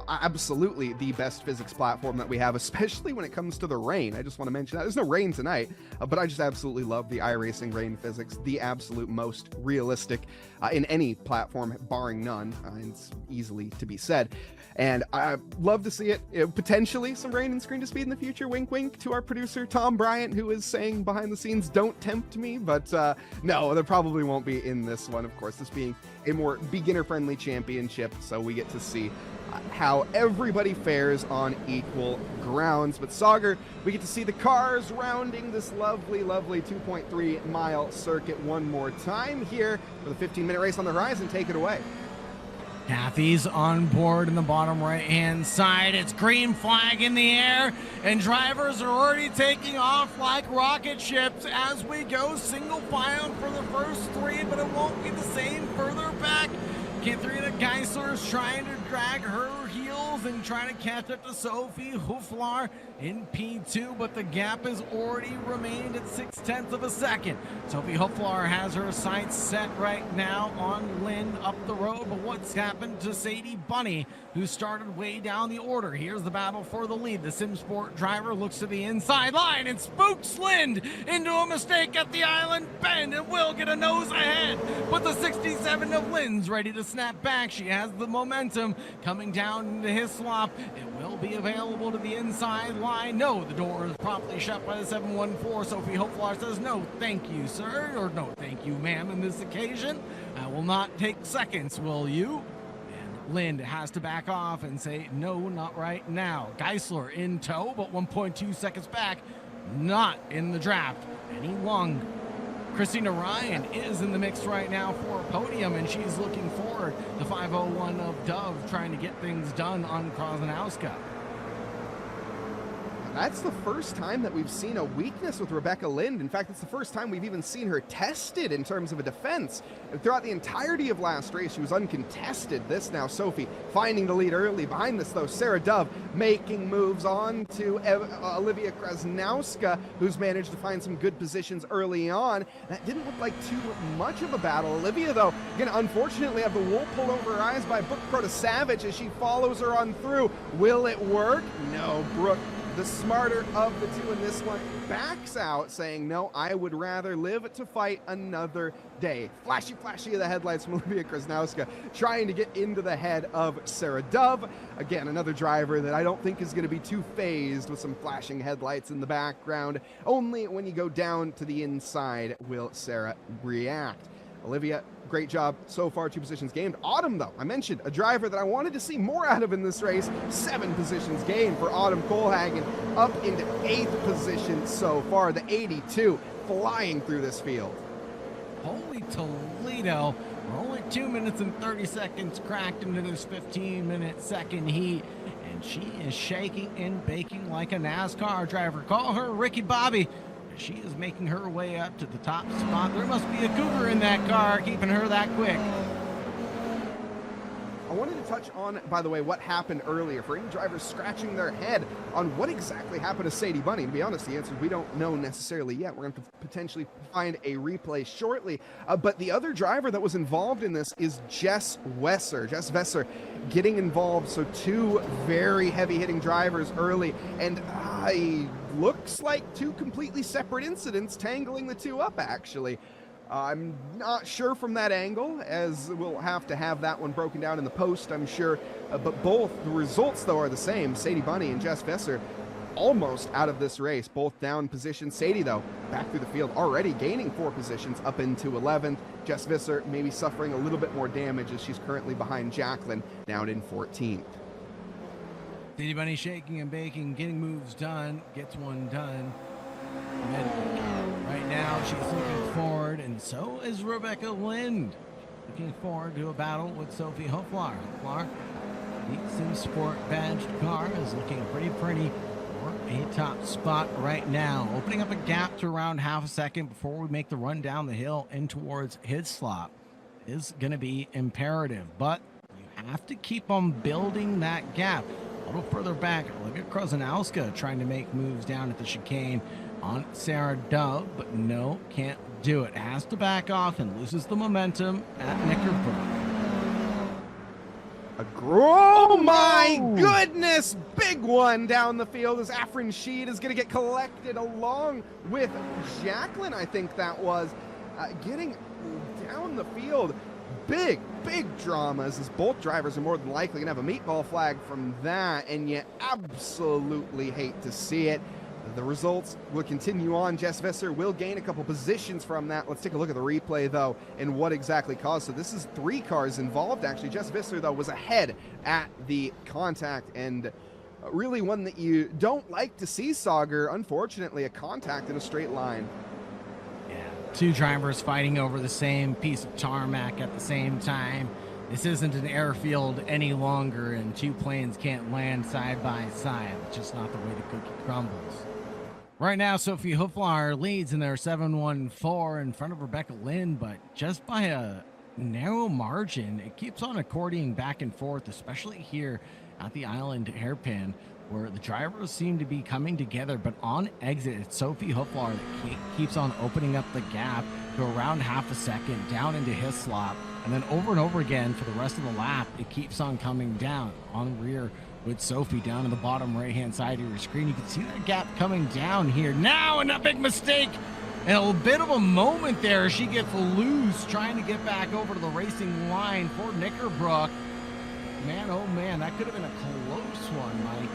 Speaker 2: absolutely the best physics platform that we have, especially when it comes to the rain. I just want to mention that. There's no rain tonight, but I just absolutely love the iRacing rain physics, the absolute most realistic in any platform, barring none. It's easily to be said. And I love to see it, potentially some rain and screen to speed in the future. Wink, wink to our producer, Tom Bryant, who is saying behind the scenes, don't tempt me. But no, there probably won't be in this one. Of course, this being a more beginner-friendly championship, so we get to see how everybody fares on equal grounds. But Sagar, we get to see the cars rounding this lovely, lovely 2.3-mile circuit one more time here for the 15-minute race on the horizon. Take it away.
Speaker 1: Kathy's on board in the bottom right-hand side. It's green flag in the air, and drivers are already taking off like rocket ships as we go single file for the first 3, but it won't be the same further back. Katharina Geisler is trying to drag her heels and trying to catch up to Sophie Hooflar in P2, but the gap has already remained at 0.6 of a second. Sophie Hooflar has her sights set right now on Lynn up the road, but what's happened to Sadie Bunny, who started way down the order? Here's the battle for the lead. The SimSport driver looks to the inside line and spooks Lynn into a mistake at the island bend and will get a nose ahead, but the 67 of Lynn's ready to snap back. She has the momentum coming down into Hislop. It will be available to the inside line. No, the door is promptly shut by the 714. Sophie Hopeflar says, no, thank you, sir, or no, thank you, ma'am, in this occasion. I will not take seconds, will you? And Lind has to back off and say, no, not right now. Geisler in tow, but 1.2 seconds back. Not in the draft any longer. Christina Ryan is in the mix right now for a podium, and she's looking forward. The 501 of Dove trying to get things done on Krasnowska.
Speaker 2: That's the first time that we've seen a weakness with Rebecca Lind. In fact, it's the first time we've even seen her tested in terms of a defense. Throughout the entirety of last race, she was uncontested. This now, Sophie finding the lead early. Behind this, though, Sarah Dove making moves on to Olivia Krasnowska, who's managed to find some good positions early on. That didn't look like too much of a battle. Olivia, though, gonna unfortunately have the wool pulled over her eyes by Brooke Protasavage as she follows her on through. Will it work? No, Brooke, the smarter of the two in this one, backs out saying, no, I would rather live to fight another day. Flashy of the headlights from Olivia Krasnowska, trying to get into the head of Sarah Dove. Again, another driver that I don't think is going to be too phased with some flashing headlights in the background. Only when you go down to the inside will Sarah react. Olivia, great job so far, 2 positions gained. Autumn, though, I mentioned a driver that I wanted to see more out of in this race. 7 positions gained for Autumn Kohlhagen, up into 8th position so far. The 82 flying through this field.
Speaker 1: Holy Toledo, we're only 2 minutes and 30 seconds cracked into this 15-minute second heat, and she is shaking and baking like a NASCAR driver. Call her Ricky Bobby. She is making her way up to the top spot. There must be a cougar in that car keeping her that quick.
Speaker 2: I wanted to touch on, by the way, what happened earlier for any drivers scratching their head on what exactly happened to Sadie Bunny. To be honest, the answer we don't know necessarily yet. We're going to have to potentially find a replay shortly. But the other driver that was involved in this is Jess Wesser. Jess Wesser getting involved. So 2 very heavy-hitting drivers early, and looks like 2 completely separate incidents tangling the 2 up, actually. I'm not sure from that angle, as we'll have to have that one broken down in the post, I'm sure. But both the results, though, are the same. Sadie Bunny and Jess Wesser almost out of this race, both down positions. Sadie, though, back through the field, already gaining 4 positions up into 11th. Jess Wesser maybe suffering a little bit more damage as she's currently behind Jacqueline, down in 14th.
Speaker 1: Sadie Bunny shaking and baking, getting moves done, gets one done. Right now, she's looking forward, and so is Rebecca Lind. Looking forward to a battle with Sophie Hopeflar. Hopeflar, the Sim Sport badged car, is looking pretty for a top spot right now. Opening up a gap to around half a second before we make the run down the hill and towards Hislop is going to be imperative, but you have to keep on building that gap. A little further back, look at Krasnowska trying to make moves down at the chicane on Sarah Dove, but no, can't do it. Has to back off and loses the momentum at Knickerbock.
Speaker 2: Oh my goodness! Big one down the field as Afrin Sheed is going to get collected along with Jacqueline, I think that was, getting down the field. Big dramas, as both drivers are more than likely going to have a meatball flag from that, and you absolutely hate to see it. The results will continue on. Jess Wesser will gain a couple positions from that. Let's take a look at the replay, though, and what exactly caused. So this is 3 cars involved, actually. Jess Wesser, though, was ahead at the contact, and really one that you don't like to see, Sauger. Unfortunately, a contact in a straight line.
Speaker 1: 2 drivers fighting over the same piece of tarmac at the same time. This isn't an airfield any longer, and 2 planes can't land side by side. It's just not the way the cookie crumbles. Right now, Sophie Hopeflar leads in their 714 in front of Rebecca Lind, but just by a narrow margin. It keeps on accordioning back and forth, especially here at the island hairpin, where the drivers seem to be coming together, but on exit, it's Sophie Hopeflar that keeps on opening up the gap to around half a second down into Hislop, and then over and over again for the rest of the lap, it keeps on coming down on rear with Sophie down in the bottom right-hand side of your screen. You can see that gap coming down here now, and a big mistake, and a bit of a moment there. She gets loose trying to get back over to the racing line for Knickerbock. Man, oh man, that could have been a close one, Mike.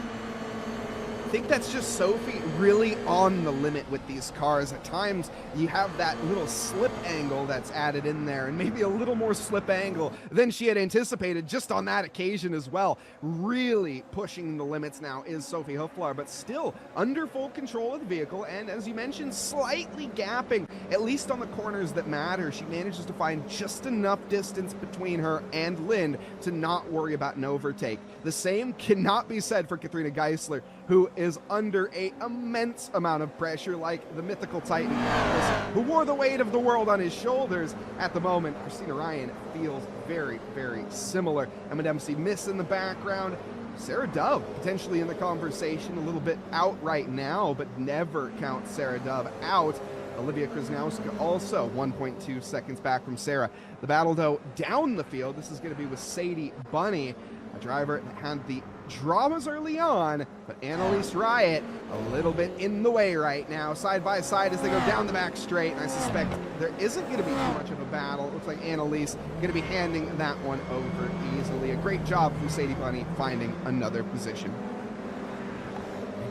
Speaker 2: I think that's just Sophie really on the limit with these cars. At times, you have that little slip angle that's added in there, and maybe a little more slip angle than she had anticipated just on that occasion as well. Really pushing the limits now is Sophie Hoeflar, but still under full control of the vehicle, and as you mentioned, slightly gapping, at least on the corners that matter. She manages to find just enough distance between her and Lind to not worry about an overtake. The same cannot be said for Katrina Geisler, who is under an immense amount of pressure, like the mythical Titan Atlas, who wore the weight of the world on his shoulders at the moment. Christina Ryan feels very, very similar. Emma Dempsey miss in the background. Sarah Dove potentially in the conversation, a little bit out right now, but never count Sarah Dove out. Olivia Krasnowska also 1.2 seconds back from Sarah. The battle, though, down the field. This is going to be with Sadie Bunny, a driver that had the dramas early on, but Annalise Riot a little bit in the way right now, side by side as they go down the back straight, and I suspect there isn't going to be too much of a battle. It looks like Annalise going to be handing that one over easily. A great job from Sadie Bunny finding another position.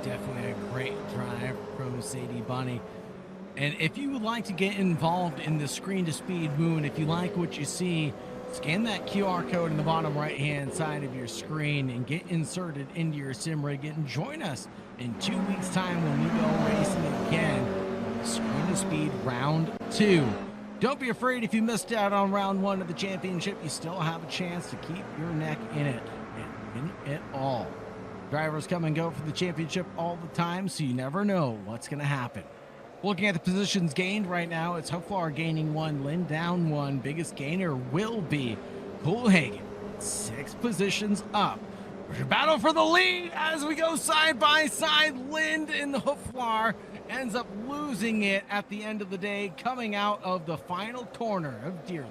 Speaker 1: Definitely a great drive from Sadie Bunny. And if you would like to get involved in the Screen to Speed Moon, if you like what you see, scan that QR code in the bottom right-hand side of your screen and get inserted into your sim rig and join us in 2 weeks' time when we go racing again. Screen to Speed Round 2. Don't be afraid if you missed out on Round 1 of the championship. You still have a chance to keep your neck in it and win it all. Drivers come and go for the championship all the time, so you never know what's going to happen. Looking at the positions gained right now, it's Hoeflar gaining 1, Lind down 1. Biggest gainer will be Coolhagen, 6 positions up. There's a battle for the lead as we go side by side. Lind in the Hoeflar ends up losing it at the end of the day, coming out of the final corner of Dearly.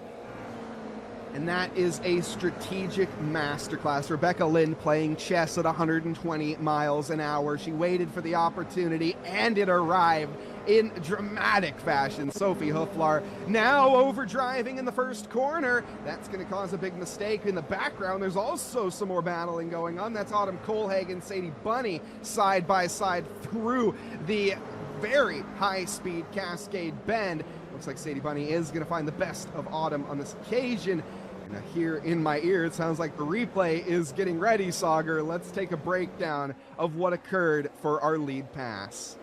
Speaker 2: And that is a strategic masterclass. Rebecca Lind playing chess at 120 miles an hour. She waited for the opportunity, and it arrived in dramatic fashion. Sophie Hoeflar now overdriving in the first corner. That's going to cause a big mistake. In the background, there's also some more battling going on. That's Autumn Coolhagen, Sadie Bunny side by side through the very high-speed Cascade Bend. Looks like Sadie Bunny is going to find the best of Autumn on this occasion. And here in my ear, it sounds like the replay is getting ready, Sauger. Let's take a breakdown of what occurred for our lead pass.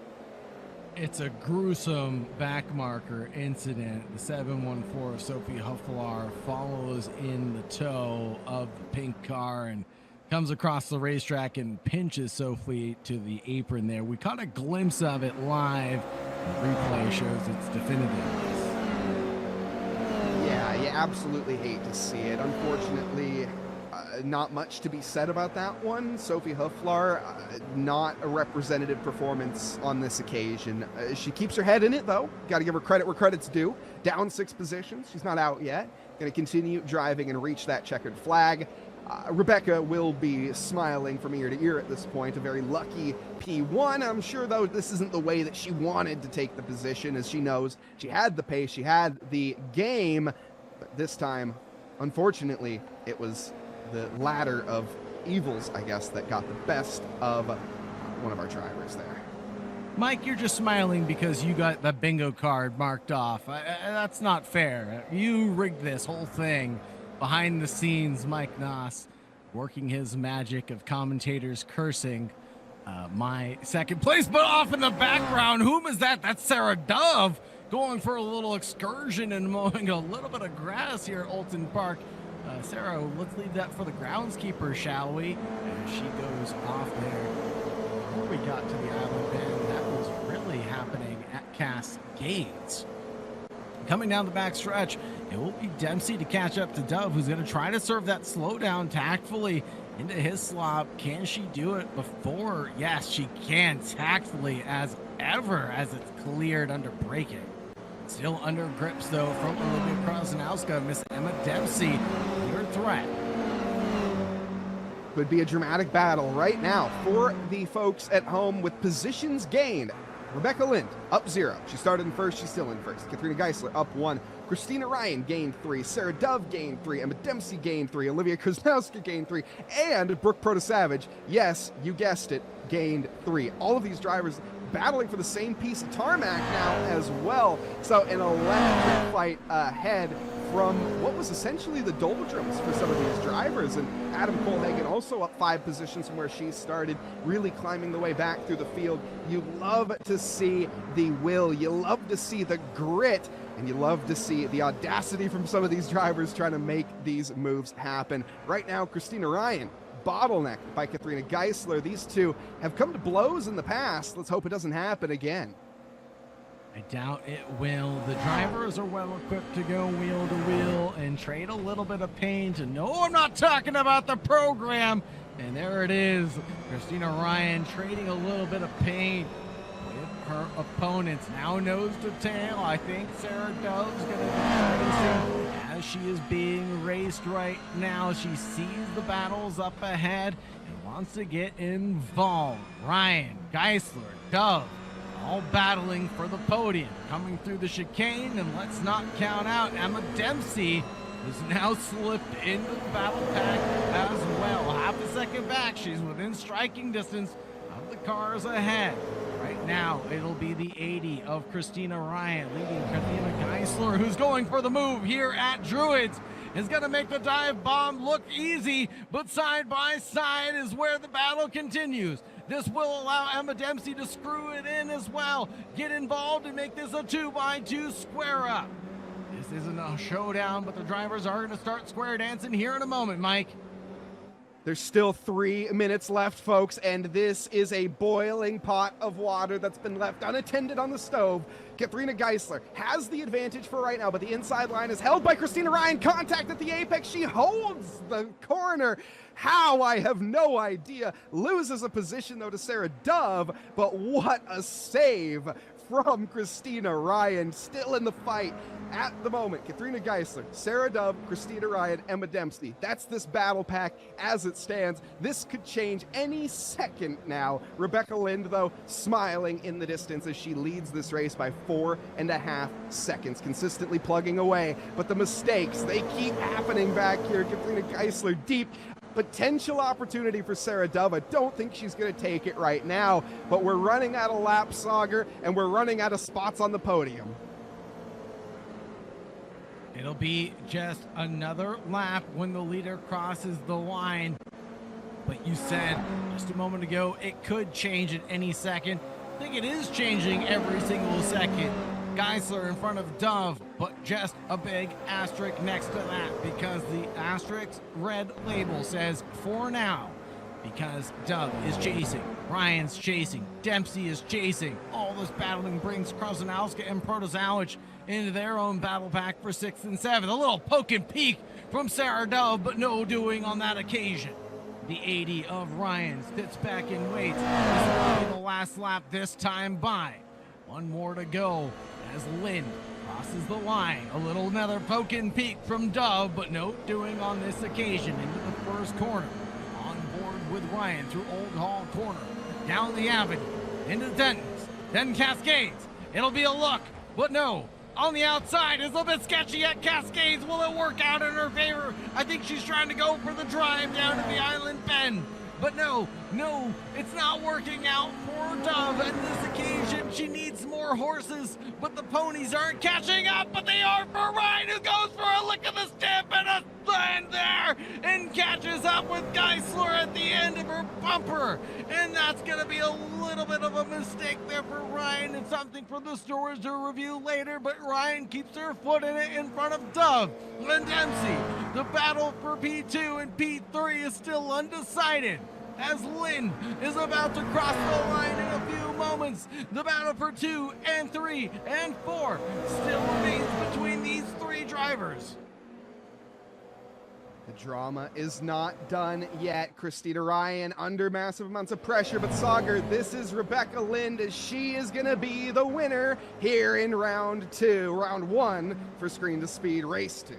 Speaker 1: It's a gruesome backmarker incident. The 714 of Sophie Hoeflar follows in the toe of the pink car and comes across the racetrack and pinches Sophie to the apron there. We caught a glimpse of it live. The replay shows its definitiveness.
Speaker 2: Yeah, you absolutely hate to see it. Unfortunately, not much to be said about that one. Sophie Hoeflar, not a representative performance on this occasion. She keeps her head in it, though. Got to give her credit where credit's due. Down 6 positions. She's not out yet. Going to continue driving and reach that checkered flag. Rebecca will be smiling from ear to ear at this point. A very lucky P1. I'm sure, though, this isn't the way that she wanted to take the position, as she knows she had the pace, she had the game. But this time, unfortunately, it was the ladder of evils, I guess, that got the best of one of our drivers there.
Speaker 1: Mike, you're just smiling because you got the bingo card marked off. That's not fair. You rigged this whole thing. Behind the scenes, Mike Noss working his magic of commentators cursing my second place, but off in the background, whom is that? That's Sarah Dove going for a little excursion and mowing a little bit of grass here at Olton Park. Sarah, let's leave that for the groundskeeper, shall we? And she goes off there. Before we got to the Island Bend, that was really happening at Cascades. Coming down the back stretch, it will be Dempsey to catch up to Dove, who's going to try to serve that slowdown tactfully into his slop. Can she do it before? Yes, she can, tactfully as ever, as it's cleared under braking. Still under grips, though, from Olivia Krasnowska. Miss Emma Dempsey, clear threat.
Speaker 2: Could be a dramatic battle right now for the folks at home with positions gained. Rebecca Lind up 0. She started in first. She's still in first. Katrina Geisler up 1. Christina Ryan gained 3. Sarah Dove gained 3. Emma Dempsey gained 3. Olivia Krasnowska gained 3. And Brooke Protasavage, yes, you guessed it, gained 3. All of these drivers battling for the same piece of tarmac now as well. So an electric fight ahead from what was essentially the doldrums for some of these drivers. And Adam Colhagen also up 5 positions from where she started, really climbing the way back through the field. You love to see the will, you love to see the grit, and you love to see the audacity from some of these drivers trying to make these moves happen. Right now, Christina Ryan bottlenecked by Katrina Geisler. These two have come to blows in the past. Let's hope it doesn't happen again.
Speaker 1: I doubt it will. The drivers are well equipped to go wheel to wheel and trade a little bit of pain to no, I'm not talking about the program. And there it is. Christina Ryan trading a little bit of pain with her opponents. Now nose to tail. I think Sarah Dove's going to be racing as she is being raced right now. She sees the battles up ahead and wants to get involved. Ryan, Geisler, Dove, all battling for the podium, coming through the chicane, and let's not count out Emma Dempsey, who's now slipped into the battle pack as well. Half a second back, she's within striking distance of the cars ahead. Right now, it'll be the 80 of Christina Ryan, leading Katrina Geisler, who's going for the move here at Druids. Is going to make the dive bomb look easy, but side by side is where the battle continues. This will allow Emma Dempsey to screw it in as well, get involved and make this a 2x2 square up. This isn't a showdown, but the drivers are going to start square dancing here in a moment, Mike.
Speaker 2: There's still 3 minutes left, folks, and this is a boiling pot of water that's been left unattended on the stove. Katrina Geisler has the advantage for right now, but the inside line is held by Christina Ryan. Contact at the apex. She holds the corner. How? I have no idea. Loses a position, though, to Sarah Dove, but what a save from Christina Ryan. Still in the fight at the moment. Katrina Geisler, Sarah Dove, Christina Ryan, Emma Dempsey. That's this battle pack as it stands. This could change any second now. Rebecca Lind, though, smiling in the distance as she leads this race by 4.5 seconds, consistently plugging away. But the mistakes, they keep happening back here. Katrina Geisler deep. Potential opportunity for Sarah Dove. I don't think she's going to take it right now, but we're running out of laps, Sauger, and we're running out of spots on the podium.
Speaker 1: It'll be just another lap when the leader crosses the line. But you said just a moment ago it could change at any second. I think it is changing every single second. Geisler in front of Dove, but just a big asterisk next to that because the asterisk red label says for now, because Dove is chasing, Ryan's chasing, Dempsey is chasing. All this battling brings Krasnowska and Protasavage into their own battle pack for 6th and 7th. A little poke and peek from Sarah Dove, but no doing on that occasion. The 80 of Ryan sits back and waits. This will be the last lap this time by. One more to go as Lind crosses the line. A little another poke and peek from Dove, but no doing on this occasion. Into the first corner. On board with Ryan through Old Hall Corner. Down the avenue. Into Denton's. Then Cascades. It'll be a look, but no. On the outside is a bit sketchy at Cascades. Will it work out in her favor? I think she's trying to go for the drive down to the island bend. But no, it's not working out for Dove. On this occasion, she needs more horses, but the ponies aren't catching up, but they are for Ryan, who goes for a lick of the stamp and a land there and catches up with Geisler at the end of her bumper. And that's going to be a little bit of a mistake there for Ryan and something for the stewards to review later, but Ryan keeps her foot in it in front of Dove and Dempsey. The battle for P2 and P3 is still undecided, as Lind is about to cross the line in a few moments. The battle for 2 and 3 and 4 still remains between these 3 drivers.
Speaker 2: The drama is not done yet. Christina Ryan under massive amounts of pressure, but Sauger, this is Rebecca Lind, as she is going to be the winner here in round 1 for Screen to Speed Race 2.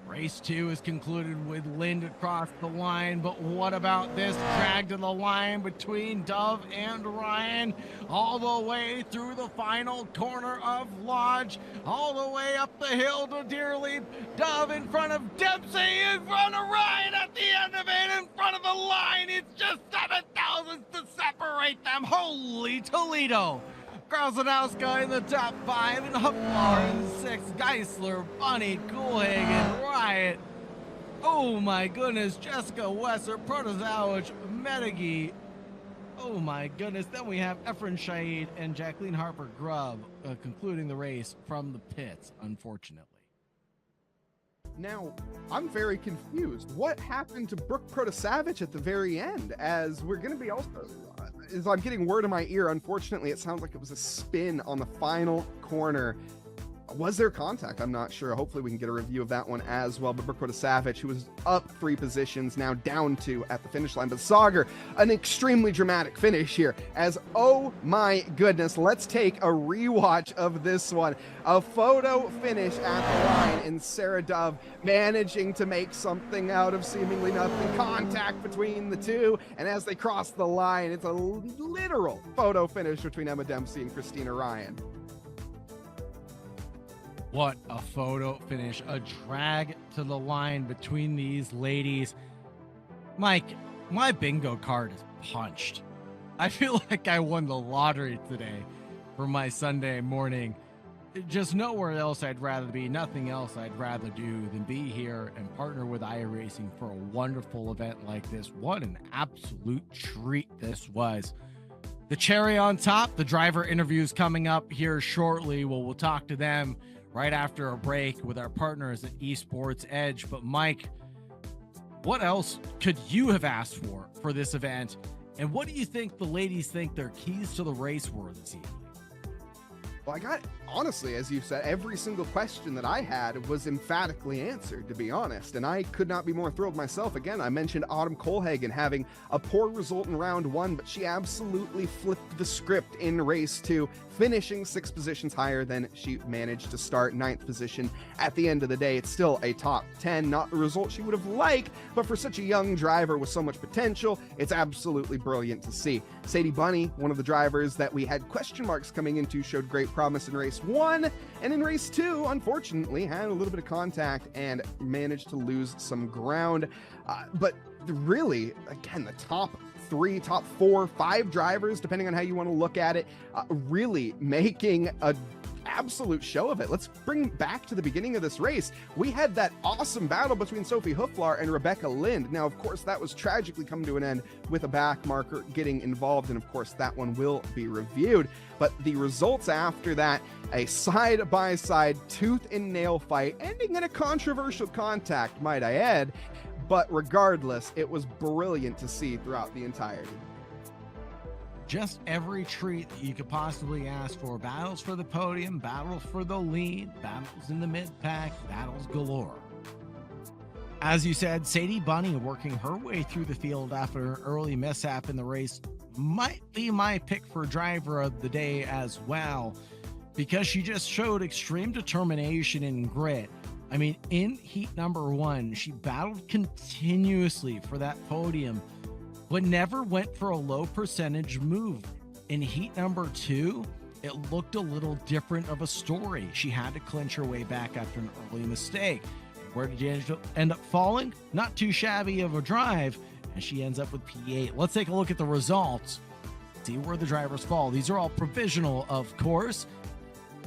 Speaker 1: Race 2 is concluded with Lind across the line, but what about this drag to the line between Dove and Ryan, all the way through the final corner of Lodge, all the way up the hill to Deerleaf. Dove in front of Dempsey, in front of Ryan at the end of it, in front of the line. It's just 7 thousandths to separate them. Holy Toledo! Krausanowska in the top 5, and Hufflar in 6, Geisler, Bunny, Coolhagen, Riot. Oh my goodness, Jessica Wesser, Protozowicz, Medigi. Oh my goodness, then we have Efren Shahid and Jacqueline Harper Grubb concluding the race from the pits, unfortunately.
Speaker 2: Now, I'm very confused. What happened to Brooke Protosavich at the very end? As we're going to be also, as I'm getting word in my ear, unfortunately, it sounds like it was a spin on the final corner. Was there contact? I'm not sure. Hopefully we can get a review of that one as well. But Brooke Protosavich, who was up 3 positions, now down 2 at the finish line. But Sauger, an extremely dramatic finish here, as, oh my goodness, let's take a rewatch of this one. A photo finish at the line, and Sarah Dove managing to make something out of seemingly nothing. Contact between the two, and as they cross the line, it's a literal photo finish between Emma Dempsey and Christina Ryan.
Speaker 1: What a photo finish, a drag to the line between these ladies. Mike, my bingo card is punched. I feel like I won the lottery today for my Sunday morning. Just nowhere else I'd rather be, nothing else I'd rather do than be here and partner with iRacing for a wonderful event like this. What an absolute treat this was. The cherry on top, the driver interviews coming up here shortly. Well, we'll talk to them right after a break with our partners at Esports Edge. But Mike, what else could you have asked for this event? And what do you think the ladies think their keys to the race were this evening?
Speaker 2: Well, I got, honestly, as you said, every single question that I had was emphatically answered, to be honest, and I could not be more thrilled myself. Again, I mentioned Autumn Colehagen having a poor result in round 1, but she absolutely flipped the script in race 2, finishing 6 positions higher than she managed to start, 9th position. At the end of the day, it's still a top 10, not the result she would have liked, but for such a young driver with so much potential, it's absolutely brilliant to see. Sadie Bunny, one of the drivers that we had question marks coming into, showed great promise in race 1, and in race 2, unfortunately, had a little bit of contact and managed to lose some ground. But really, again, the top 3, top 4, 5 drivers, depending on how you want to look at it, really making a absolute show of it. Let's bring back to the beginning of this race. We had that awesome battle between Sophie Hufflar and Rebecca Lind. Now, of course, that was tragically come to an end with a back marker getting involved, and of course, that one will be reviewed. But the results after that, a side-by-side tooth and nail fight, ending in a controversial contact, might I add. But regardless, it was brilliant to see throughout the entirety.
Speaker 1: Just every treat that you could possibly ask for. Battles for the podium, battles for the lead, battles in the mid-pack, battles galore. As you said, Sadie Bunny working her way through the field after an early mishap in the race might be my pick for driver of the day as well, because she just showed extreme determination and grit. I mean, in heat number 1, she battled continuously for that podium, but never went for a low percentage move. In heat number 2, it looked a little different of a story. She had to clinch her way back after an early mistake. Where did she end up falling? Not too shabby of a drive, and she ends up with P8. Let's take a look at the results, see where the drivers fall. These are all provisional, of course.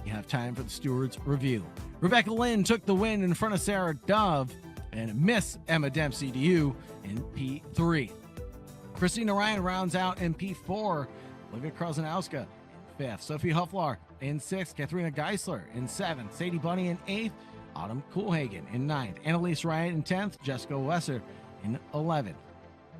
Speaker 1: You have time for the stewards review. Rebecca Lind took the win in front of Sarah Dove, and Miss Emma Dempsey to you in P3. Christina Ryan rounds out in P4. Olivia Krausanowska in 5th. Sophie Hufflar in 6th. Katharina Geisler in 7th. Sadie Bunny in 8th. Autumn Coolhagen in 9th. Annalise Ryan in 10th. Jessica Wesser in 11th.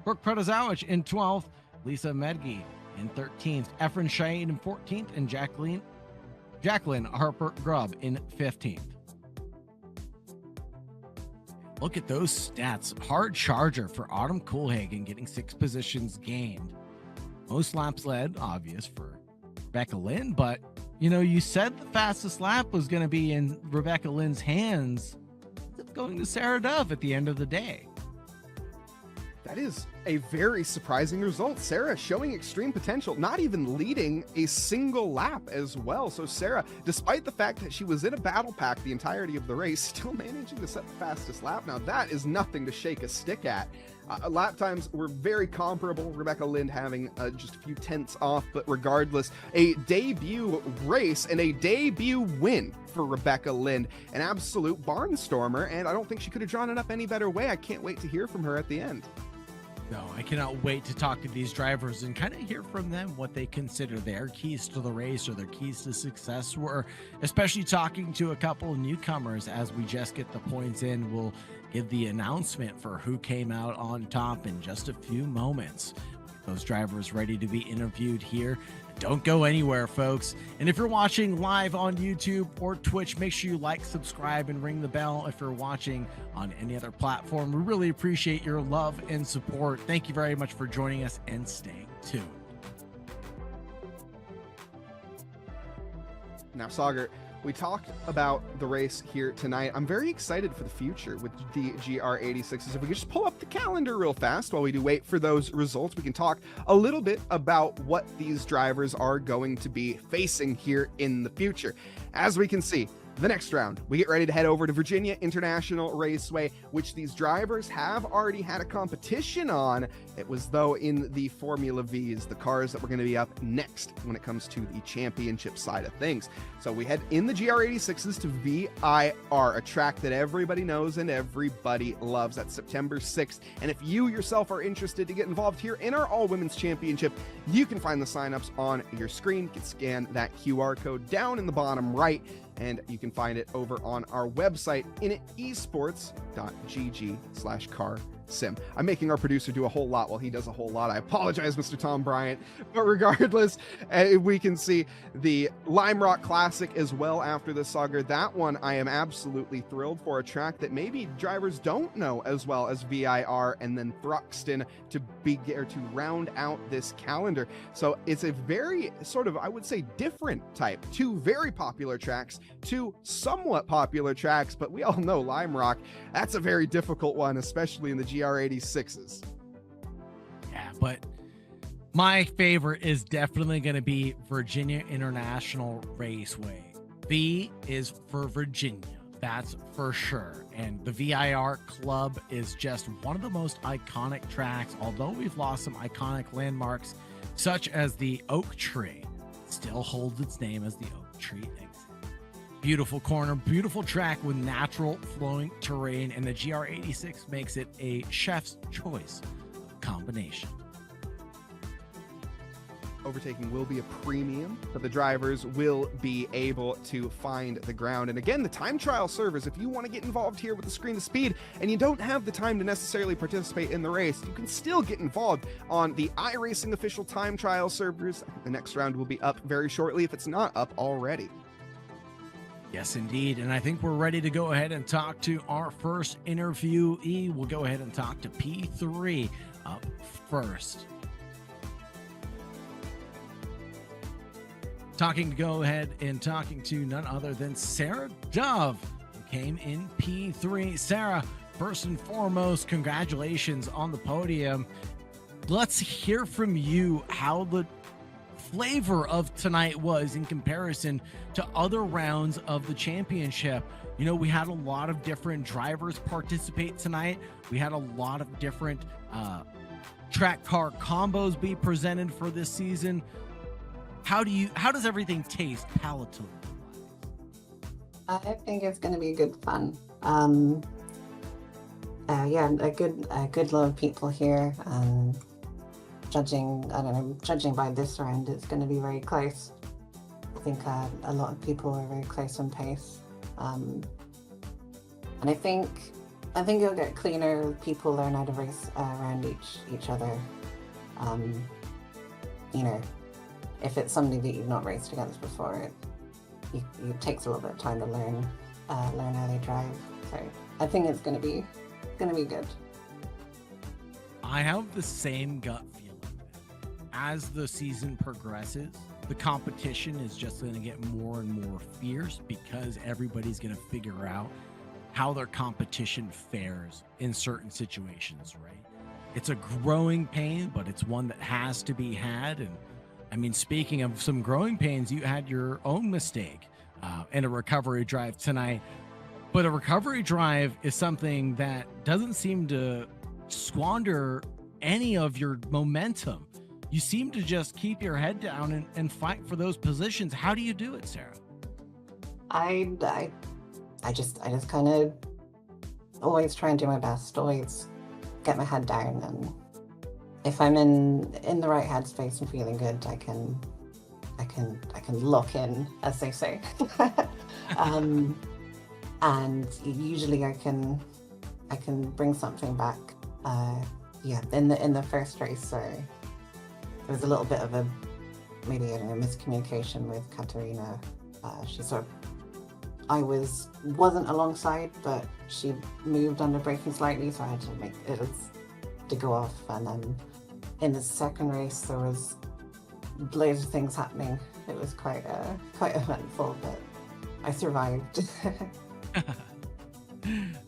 Speaker 1: Brooke Protozowicz in 12th. Lisa Medgi in 13th. Efren Shahid in 14th. And Jacqueline Harper Grubb in 15th. Look at those stats. Hard charger for Autumn Coolhagen, getting 6 positions gained. Most laps led, obvious for Rebecca Lind, but you know, you said the fastest lap was going to be in Rebecca Lind's hands. Is it it's going to Sarah Dove at the end of the day.
Speaker 2: That is a very surprising result. Sarah showing extreme potential, not even leading a single lap as well. So Sarah, despite the fact that she was in a battle pack the entirety of the race, still managing to set the fastest lap. Now that is nothing to shake a stick at. Lap times were very comparable. Rebecca Lind having just a few tenths off, but regardless, a debut race and a debut win for Rebecca Lind, an absolute barnstormer, and I don't think she could have drawn it up any better way. I can't wait to hear from her at the end.
Speaker 1: No, I cannot wait to talk to these drivers and kind of hear from them what they consider their keys to the race or their keys to success were, especially talking to a couple of newcomers as we just get the points in. We'll give the announcement for who came out on top in just a few moments. Those drivers ready to be interviewed here. Don't go anywhere, folks. And if you're watching live on YouTube or Twitch, make sure you like, subscribe, and ring the bell if you're watching on any other platform. We really appreciate your love and support. Thank you very much for joining us and staying tuned.
Speaker 2: Now, Sagar, we talked about the race here tonight. I'm very excited for the future with the GR86s. If we could just pull up the calendar real fast while we do wait for those results, we can talk a little bit about what these drivers are going to be facing here in the future. As we can see, the next round, we get ready to head over to Virginia International Raceway, which these drivers have already had a competition on. It was, though, in the Formula Vs, the cars that were going to be up next when it comes to the championship side of things. So we head in the GR86s to VIR, a track that everybody knows and everybody loves. That's September 6th. And if you yourself are interested to get involved here in our all-women's championship, you can find the signups on your screen. You can scan that QR code down in the bottom right, and you can find it over on our website, initesports.gg/car sim. I'm making our producer do a whole lot while he does a whole lot. I apologize, Mr. Tom Bryant. But regardless, we can see the Lime Rock Classic as well after the Saga. That one I am absolutely thrilled for, a track that maybe drivers don't know as well as VIR and then Thruxton to round out this calendar. So it's a very sort of, I would say, different type. Two very popular tracks, two somewhat popular tracks, but we all know Lime Rock, that's a very difficult one, especially in the GR86s.
Speaker 1: Yeah, but my favorite is definitely going to be Virginia International Raceway. V is for Virginia, that's for sure. And the VIR Club is just one of the most iconic tracks, although we've lost some iconic landmarks, such as the Oak Tree. It still holds its name as the Oak Tree exit. Beautiful corner, beautiful track with natural flowing terrain, and the GR86 makes it a chef's choice combination.
Speaker 2: Overtaking will be a premium, but the drivers will be able to find the ground. And again, the time trial servers, if you want to get involved here with the screen to speed and you don't have the time to necessarily participate in the race, you can still get involved on the iRacing official time trial servers. I think the next round will be up very shortly if it's not up already.
Speaker 1: Yes, indeed. And I think we're ready to go ahead and talk to our first interviewee. We'll go ahead and talk to P3 up first. Talking to none other than Sarah Dove, who came in P3. Sarah, first and foremost, congratulations on the podium. Let's hear from you how the flavor of tonight was in comparison to other rounds of the championship. You know, we had a lot of different drivers participate tonight. We had a lot of different track car combos be presented for this season. How does everything taste palatable?
Speaker 3: I think it's going to be good fun. Yeah, a good lot of people here. Judging by this round, it's going to be very close. I think a lot of people are very close on pace, and I think it'll get cleaner. People learn how to race around each other. You know, if it's somebody that you've not raced against before, it takes a little bit of time to learn how they drive. So I think it's going to be good.
Speaker 1: I have the same gut feeling. As the season progresses, the competition is just going to get more and more fierce because everybody's going to figure out how their competition fares in certain situations, right? It's a growing pain, but it's one that has to be had. And I mean, speaking of some growing pains, you had your own mistake in a recovery drive tonight. But a recovery drive is something that doesn't seem to squander any of your momentum. You seem to just keep your head down and fight for those positions. How do you do it, Sarah?
Speaker 3: I just kind of always try and do my best, always get my head down, and if I'm in the right headspace and feeling good, I can lock in, as they say. And usually I can bring something back. In the first race, there was a little bit of a maybe a miscommunication with Katarina. She sort of, I wasn't alongside, but she moved under braking slightly, so I had to make it to go off. And then in the second race, there was loads of things happening. It was quite eventful, but I survived.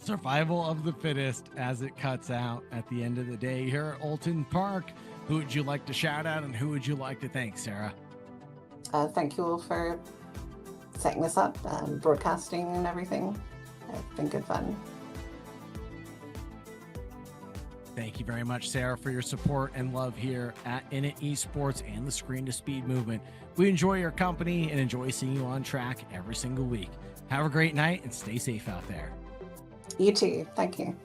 Speaker 1: Survival of the fittest as it cuts out at the end of the day here at Alton Park. Who would you like to shout out and who would you like to thank, Sarah?
Speaker 3: Thank you all for setting this up and broadcasting and everything. It's been good fun.
Speaker 1: Thank you very much, Sarah, for your support and love here at Init Esports and the Screen to Speed movement. We enjoy your company and enjoy seeing you on track every single week. Have a great night and stay safe out there.
Speaker 3: You too. Thank you.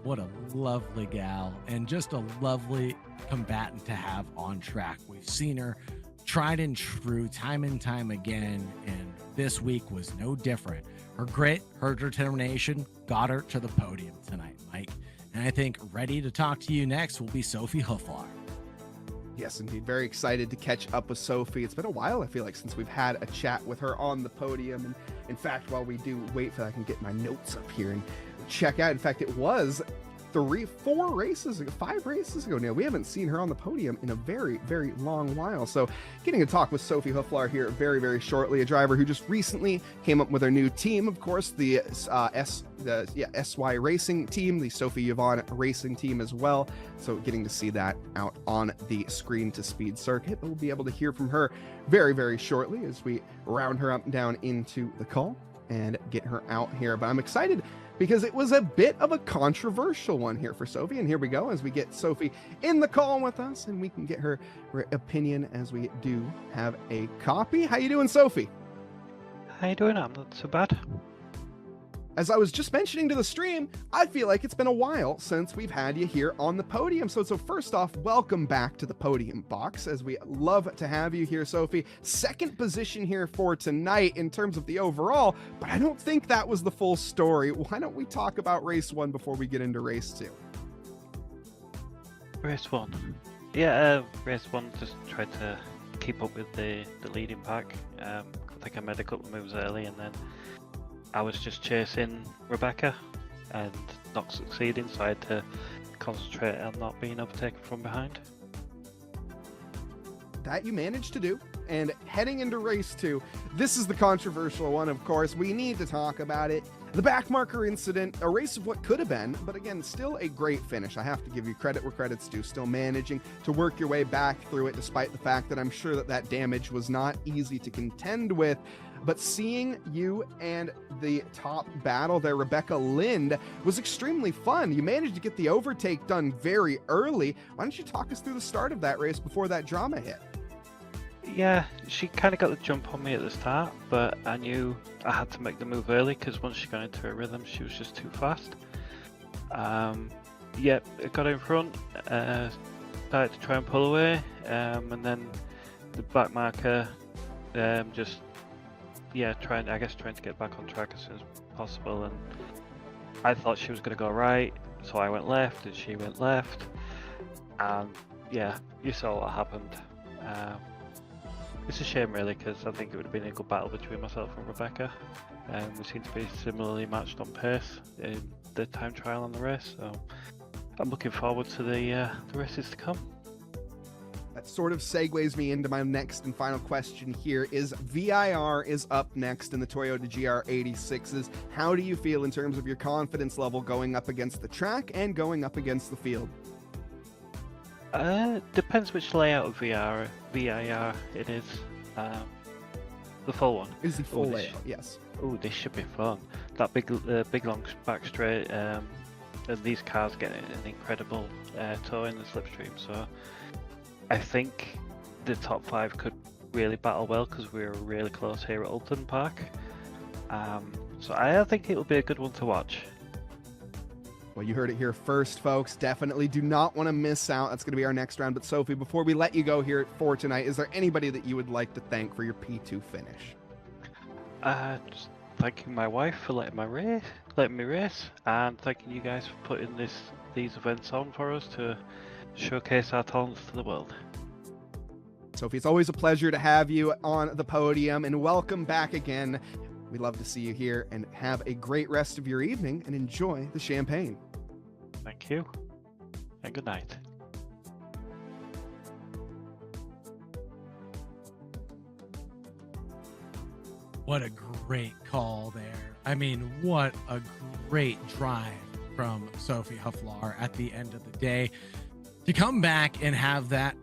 Speaker 1: What a lovely gal and just a lovely combatant to have on track. We've seen her tried and true time and time again, and this week was no different. Her grit, her determination got her to the podium tonight, Mike. And I think ready to talk to you next will be Sophie Hooflaar.
Speaker 2: Yes, indeed. Very excited to catch up with Sophie. It's been a while, I feel like, since we've had a chat with her on the podium. And in fact, while we do wait for that, I can get my notes up here and check out. In fact, it was 5 races ago now. We haven't seen her on the podium in a very, very long while. So getting to talk with Sophie Hooflaar here very, very shortly, a driver who just recently came up with her new team, of course, the SY Racing team, the Sophie Yvonne Racing team as well. So getting to see that out on the Screen to Speed circuit. We'll be able to hear from her very, very shortly as we round her up and down into the call and get her out here. But I'm excited because it was a bit of a controversial one here for Sophie. And here we go as we get Sophie in the call with us and we can get her opinion as we do have a copy. How you doing, Sophie?
Speaker 4: How you doing? I'm not so bad.
Speaker 2: As I was just mentioning to the stream, I feel like it's been a while since we've had you here on the podium. So first off, welcome back to the podium box, as we love to have you here, Sophie. Second position here for tonight in terms of the overall, but I don't think that was the full story. Why don't we talk about race 1 before we get into race 2?
Speaker 4: Race 1. Yeah, race 1 just tried to keep up with the leading pack. I think I made a couple of moves early and then I was just chasing Rebecca and not succeeding, so I had to concentrate on not being overtaken from behind.
Speaker 2: That you managed to do. And heading into race 2, this is the controversial one, of course. We need to talk about it. The backmarker incident, a race of what could have been, but again, still a great finish. I have to give you credit where credit's due, still managing to work your way back through it, despite the fact that I'm sure that damage was not easy to contend with. But seeing you and the top battle there, Rebecca Lind, was extremely fun. You managed to get the overtake done very early. Why don't you talk us through the start of that race before that drama hit?
Speaker 4: Yeah, she kind of got the jump on me at the start, but I knew I had to make the move early because once she got into her rhythm, she was just too fast. Yeah, I got in front, started to try and pull away, and then the back marker just, yeah, trying to get back on track as soon as possible. And I thought she was going to go right, so I went left and she went left. And yeah, you saw what happened. It's a shame really, because I think it would have been a good battle between myself and Rebecca. We seem to be similarly matched on pace in the time trial and the race, so I'm looking forward to the races to come.
Speaker 2: That sort of segues me into my next and final question here is VIR is up next in the Toyota GR86s. How do you feel in terms of your confidence level going up against the track and going up against the field?
Speaker 4: Depends which layout of VIR it is. The full one.
Speaker 2: Is the full layout, yes.
Speaker 4: Oh, this should be fun. That big long back straight, and these cars get an incredible tow in the slipstream, so I think the top 5 could really battle well because we're really close here at Alton Park. So I think it will be a good one to watch.
Speaker 2: Well, you heard it here first, folks. Definitely do not want to miss out. That's going to be our next round. But Sophie, before we let you go here for tonight, is there anybody that you would like to thank for your P2 finish?
Speaker 4: Just thanking my wife for letting me race, and thanking you guys for putting these events on for us to showcase our talents to the world.
Speaker 2: Sophie, it's always a pleasure to have you on the podium, and welcome back again. We love to see you here, and have a great rest of your evening and enjoy the champagne.
Speaker 4: Thank you, and good night.
Speaker 1: What a great call there. I mean, what a great drive from Sophie Hufflar at the end of the day. To come back and have that,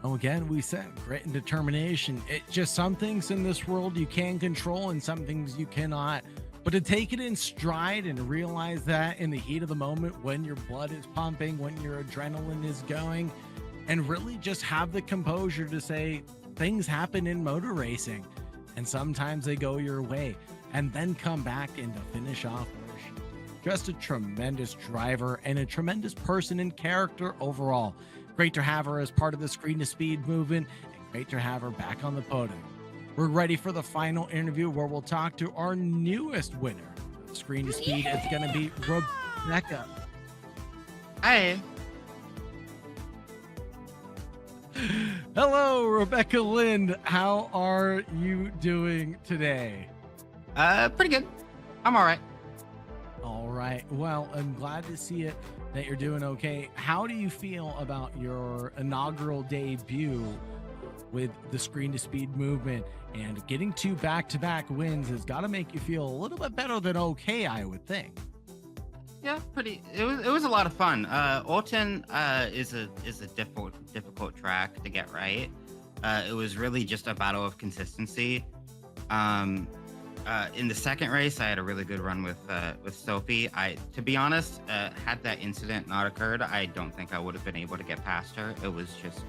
Speaker 1: again, we said grit and determination. It's just some things in this world you can control and some things you cannot. But to take it in stride and realize that in the heat of the moment, when your blood is pumping, when your adrenaline is going, and really just have the composure to say things happen in motor racing and sometimes they go your way, and then come back and to finish off where she did. Just a tremendous driver and a tremendous person and character overall. Great to have her as part of the Screen to Speed movement, and great to have her back on the podium. We're ready for the final interview where we'll talk to our newest winner of Screen to Speed. It's going to be Rebecca.
Speaker 5: Hi.
Speaker 1: Hello, Rebecca Lind. How are you doing today?
Speaker 5: Pretty good. I'm all right.
Speaker 1: All right. Well, I'm glad to see it that you're doing okay. How do you feel about your inaugural debut with the Screen to Speed movement, and getting 2 back-to-back wins has got to make you feel a little bit better than okay, I would think.
Speaker 5: Yeah, pretty. It was a lot of fun. Alton is a difficult track to get right. It was really just a battle of consistency. In the second race, I had a really good run with Sophie. To be honest, had that incident not occurred, I don't think I would have been able to get past her. It was just,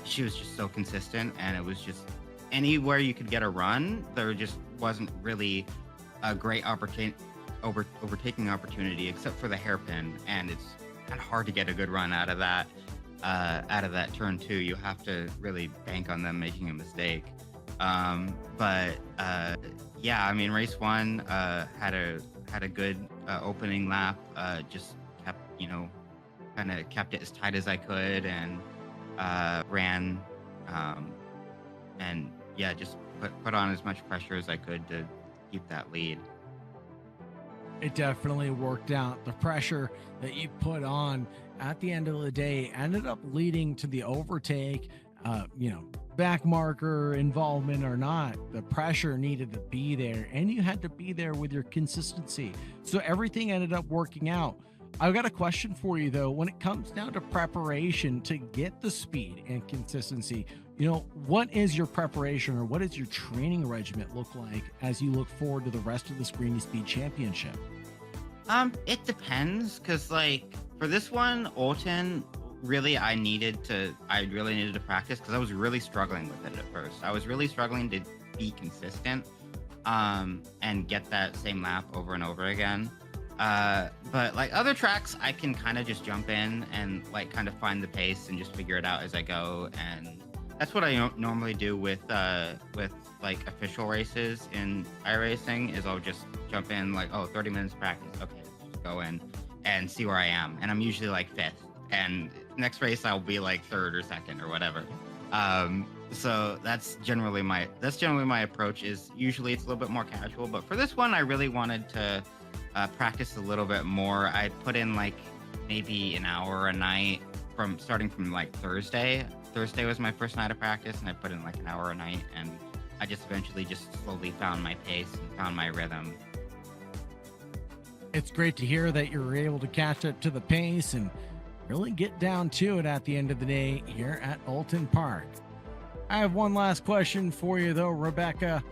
Speaker 5: she was just so consistent, and it was just anywhere you could get a run, there just wasn't really a great overtaking opportunity except for the hairpin, and it's kind of hard to get a good run out of that turn 2. You have to really bank on them making a mistake. Yeah, I mean, race 1 had a good opening lap. Just kept, kind of kept it as tight as I could, and ran, and yeah, just put on as much pressure as I could to keep that lead.
Speaker 1: It definitely worked out. The pressure that you put on at the end of the day ended up leading to the overtake. Back marker involvement or not, the pressure needed to be there, and you had to be there with your consistency. So everything ended up working out. I've got a question for you though. When it comes down to preparation to get the speed and consistency, what is your preparation, or what does your training regimen look like as you look forward to the rest of the Screen to Speed Championship?
Speaker 5: It depends, because for this one, Alton, really I really needed to practice, because I was really struggling with it at first. I was really struggling to be consistent and get that same lap over and over again. But other tracks, I can kind of just jump in and kind of find the pace and just figure it out as I go. And that's what I normally do with official races in iRacing, is I'll just jump in 30 minutes practice. Okay, let's just go in and see where I am. And I'm usually 5th. And next race I'll be 3rd or 2nd or whatever. So that's generally my approach. Is usually it's a little bit more casual, but for this one I really wanted to practice a little bit more. I put in maybe an hour a night starting from like Thursday. Thursday was my first night of practice, and I put in like an hour a night, and I just eventually just slowly found my pace and found my rhythm.
Speaker 1: It's great to hear that you're able to catch up to the pace and really get down to it at the end of the day here at Alton Park. I have one last question for you, though, Rebecca.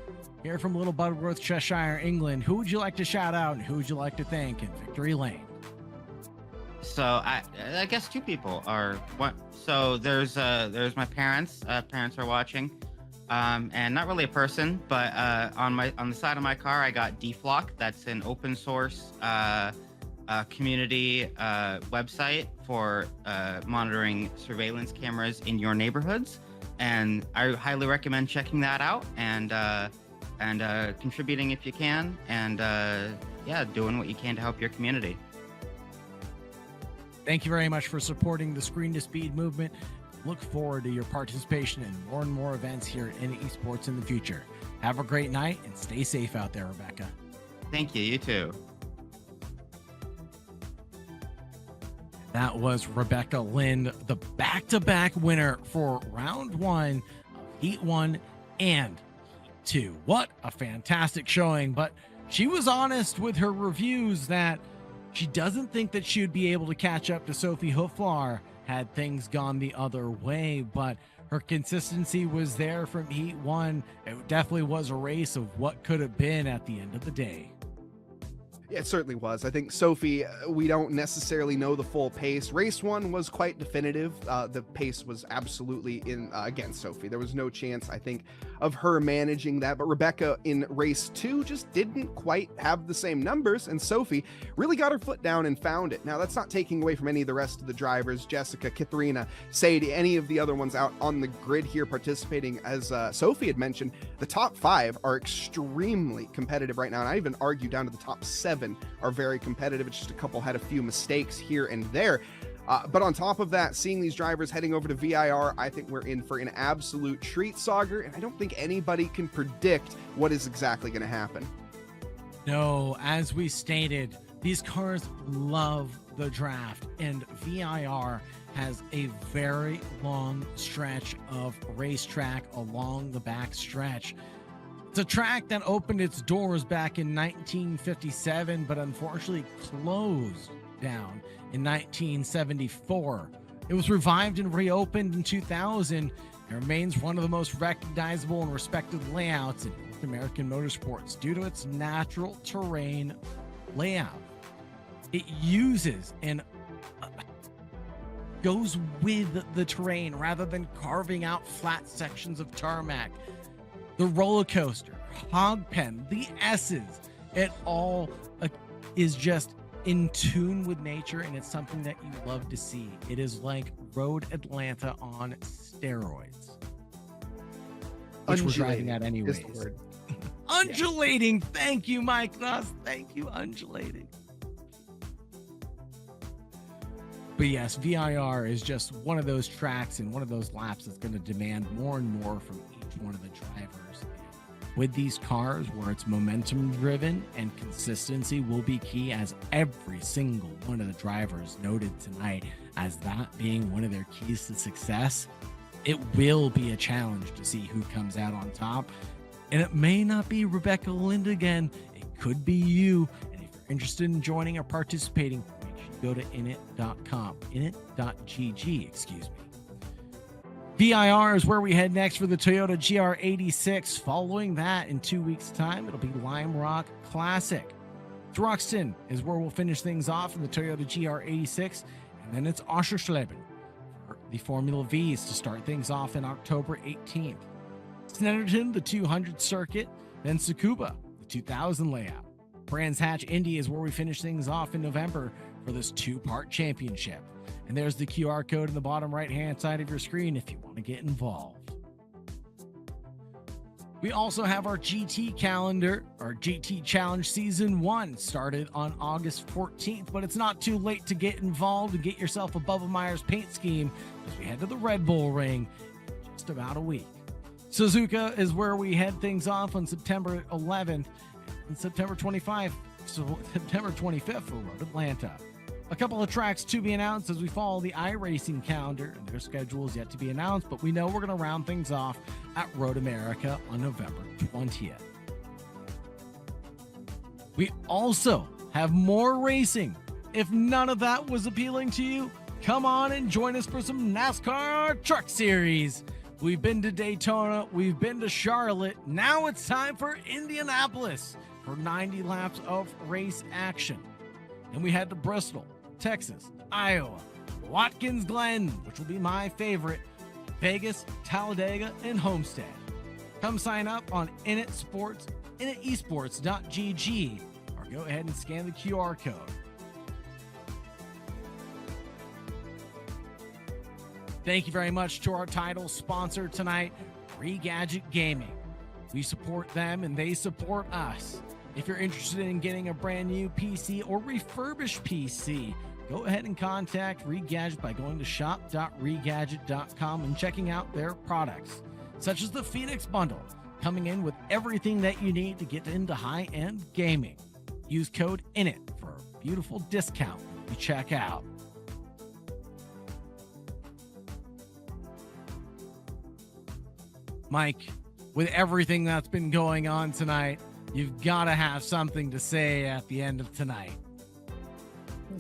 Speaker 1: Here from Little Budworth, Cheshire, England. Who would you like to shout out and who would you like to thank in Victory Lane?
Speaker 5: So I guess two people are what. So there's my parents. Parents are watching, and not really a person, but on the side of my car I got DFlock. That's an open source community website for monitoring surveillance cameras in your neighborhoods, and I highly recommend checking that out and contributing if you can, and doing what you can to help your community.
Speaker 1: Thank you very much for supporting the Screen to Speed movement. Look forward to your participation in more and more events here in esports in the future. Have a great night and stay safe out there, Rebecca.
Speaker 5: Thank you. You too.
Speaker 1: That was Rebecca Lind, the back-to-back winner for round 1 of Heat 1 and Heat 2. What a fantastic showing, but she was honest with her reviews that she doesn't think that she would be able to catch up to Sophie Hooflaar had things gone the other way, but her consistency was there from Heat 1. It definitely was a race of what could have been at the end of the day.
Speaker 2: Yeah, it certainly was. I think Sophie, we don't necessarily know the full pace. Race 1 was quite definitive. The pace was absolutely in against Sophie. There was no chance, I think, of her managing that. But Rebecca in race 2 just didn't quite have the same numbers, and Sophie really got her foot down and found it. Now, that's not taking away from any of the rest of the drivers, Jessica, Katharina, Sadie, any of the other ones out on the grid here participating. As Sophie had mentioned, the top 5 are extremely competitive right now, and I even argue down to the top 7 are very competitive. It's just a couple had a few mistakes here and there. But on top of that, seeing these drivers heading over to VIR, I think we're in for an absolute treat, Sauger, and I don't think anybody can predict what is exactly going to happen.
Speaker 1: No, as we stated, these cars love the draft, and VIR has a very long stretch of racetrack along the back stretch. It's a track that opened its doors back in 1957, but unfortunately closed down in 1974. It was revived and reopened in 2000 and remains one of the most recognizable and respected layouts in North American motorsports due to its natural terrain layout. It uses and goes with the terrain rather than carving out flat sections of tarmac. The roller coaster, hog pen, the S's, it all is just in tune with nature, and it's something that you love to see. It is like Road Atlanta on steroids. Which we're driving at anyways. Undulating. Yeah. Thank you, Mike Nuss. Thank you, undulating. But yes, VIR is just one of those tracks and one of those laps that's going to demand more and more from each one of the drivers. With these cars, where it's momentum driven and consistency will be key, as every single one of the drivers noted tonight as that being one of their keys to success, it will be a challenge to see who comes out on top. And it may not be Rebecca Lind again. It could be you. And if you're interested in joining or participating, make sure you go to init.com, init.gg, excuse me. VIR is where we head next for the Toyota GR86. Following that, in 2 weeks' time, it'll be Lime Rock Classic. Thruxton is where we'll finish things off in the Toyota GR86, and then it's Oschersleben for the Formula Vs to start things off in October 18th. Snetterton, the 200 circuit, then Tsukuba, the 2000 layout. Brands Hatch Indy is where we finish things off in November for this 2-part championship. And there's the QR code in the bottom right-hand side of your screen if you want to get involved. We also have our GT calendar. Our GT Challenge Season 1 started on August 14th, but it's not too late to get involved and get yourself a Bubba Myers paint scheme as we head to the Red Bull Ring in just about a week. Suzuka is where we head things off on September 11th and September 25th for Road Atlanta. A couple of tracks to be announced as we follow the iRacing calendar. Their schedule is yet to be announced, but we know we're going to round things off at Road America on November 20th. We also have more racing. If none of that was appealing to you, come on and join us for some NASCAR Truck Series. We've been to Daytona, we've been to Charlotte. Now it's time for Indianapolis for 90 laps of race action. And we head to Bristol, Texas, Iowa, Watkins Glen, which will be my favorite, Vegas, Talladega, and Homestead. Come sign up on Init Sports, InitEsports.gg, or go ahead and scan the QR code. Thank you very much to our title sponsor tonight, Re Gadget Gaming. We support them and they support us. If you're interested in getting a brand new PC or refurbished PC, go ahead and contact Re Gadget by going to shop.regadget.com and checking out their products, such as the Phoenix Bundle, coming in with everything that you need to get into high-end gaming. Use code INIT for a beautiful discount when you check out. Mike, with everything that's been going on tonight, you've got to have something to say at the end of tonight.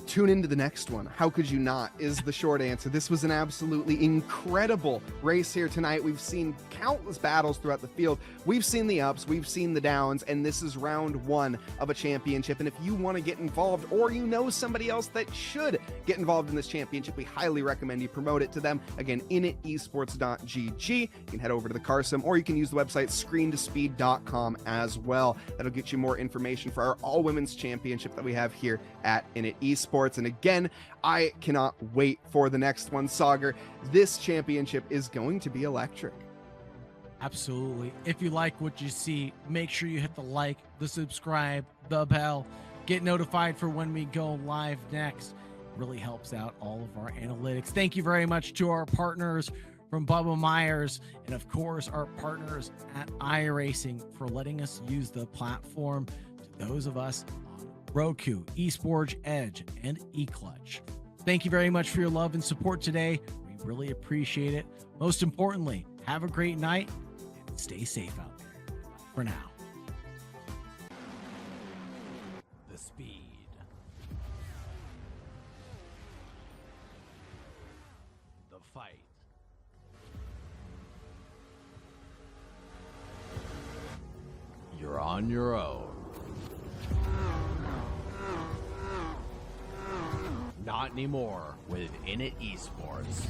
Speaker 2: Tune into the next one. How could you not, is the short answer. This was an absolutely incredible race here tonight. We've seen countless battles throughout the field. We've seen the ups, we've seen the downs, and this is round one of a championship. And if you want to get involved, or you know somebody else that should get involved in this championship, we highly recommend you promote it to them. Again, InitEsports.gg. You can head over to the Carsim, or you can use the website screentospeed.com as well. That'll get you more information for our all-women's championship that we have here at Init Esports. And again, I cannot wait for the next one, Sauger. This championship is going to be electric.
Speaker 1: Absolutely. If you like what you see, make sure you hit the like, the subscribe, the bell, get notified for when we go live next. Really helps out all of our analytics. Thank you very much to our partners from Bubba Myers, and of course our partners at iRacing for letting us use the platform. To those of us on Roku, Esports Edge, and eClutch, thank you very much for your love and support today. We really appreciate it. Most importantly, have a great night and stay safe out there. For now. The speed. The fight. You're on your own. Not anymore with Init Esports.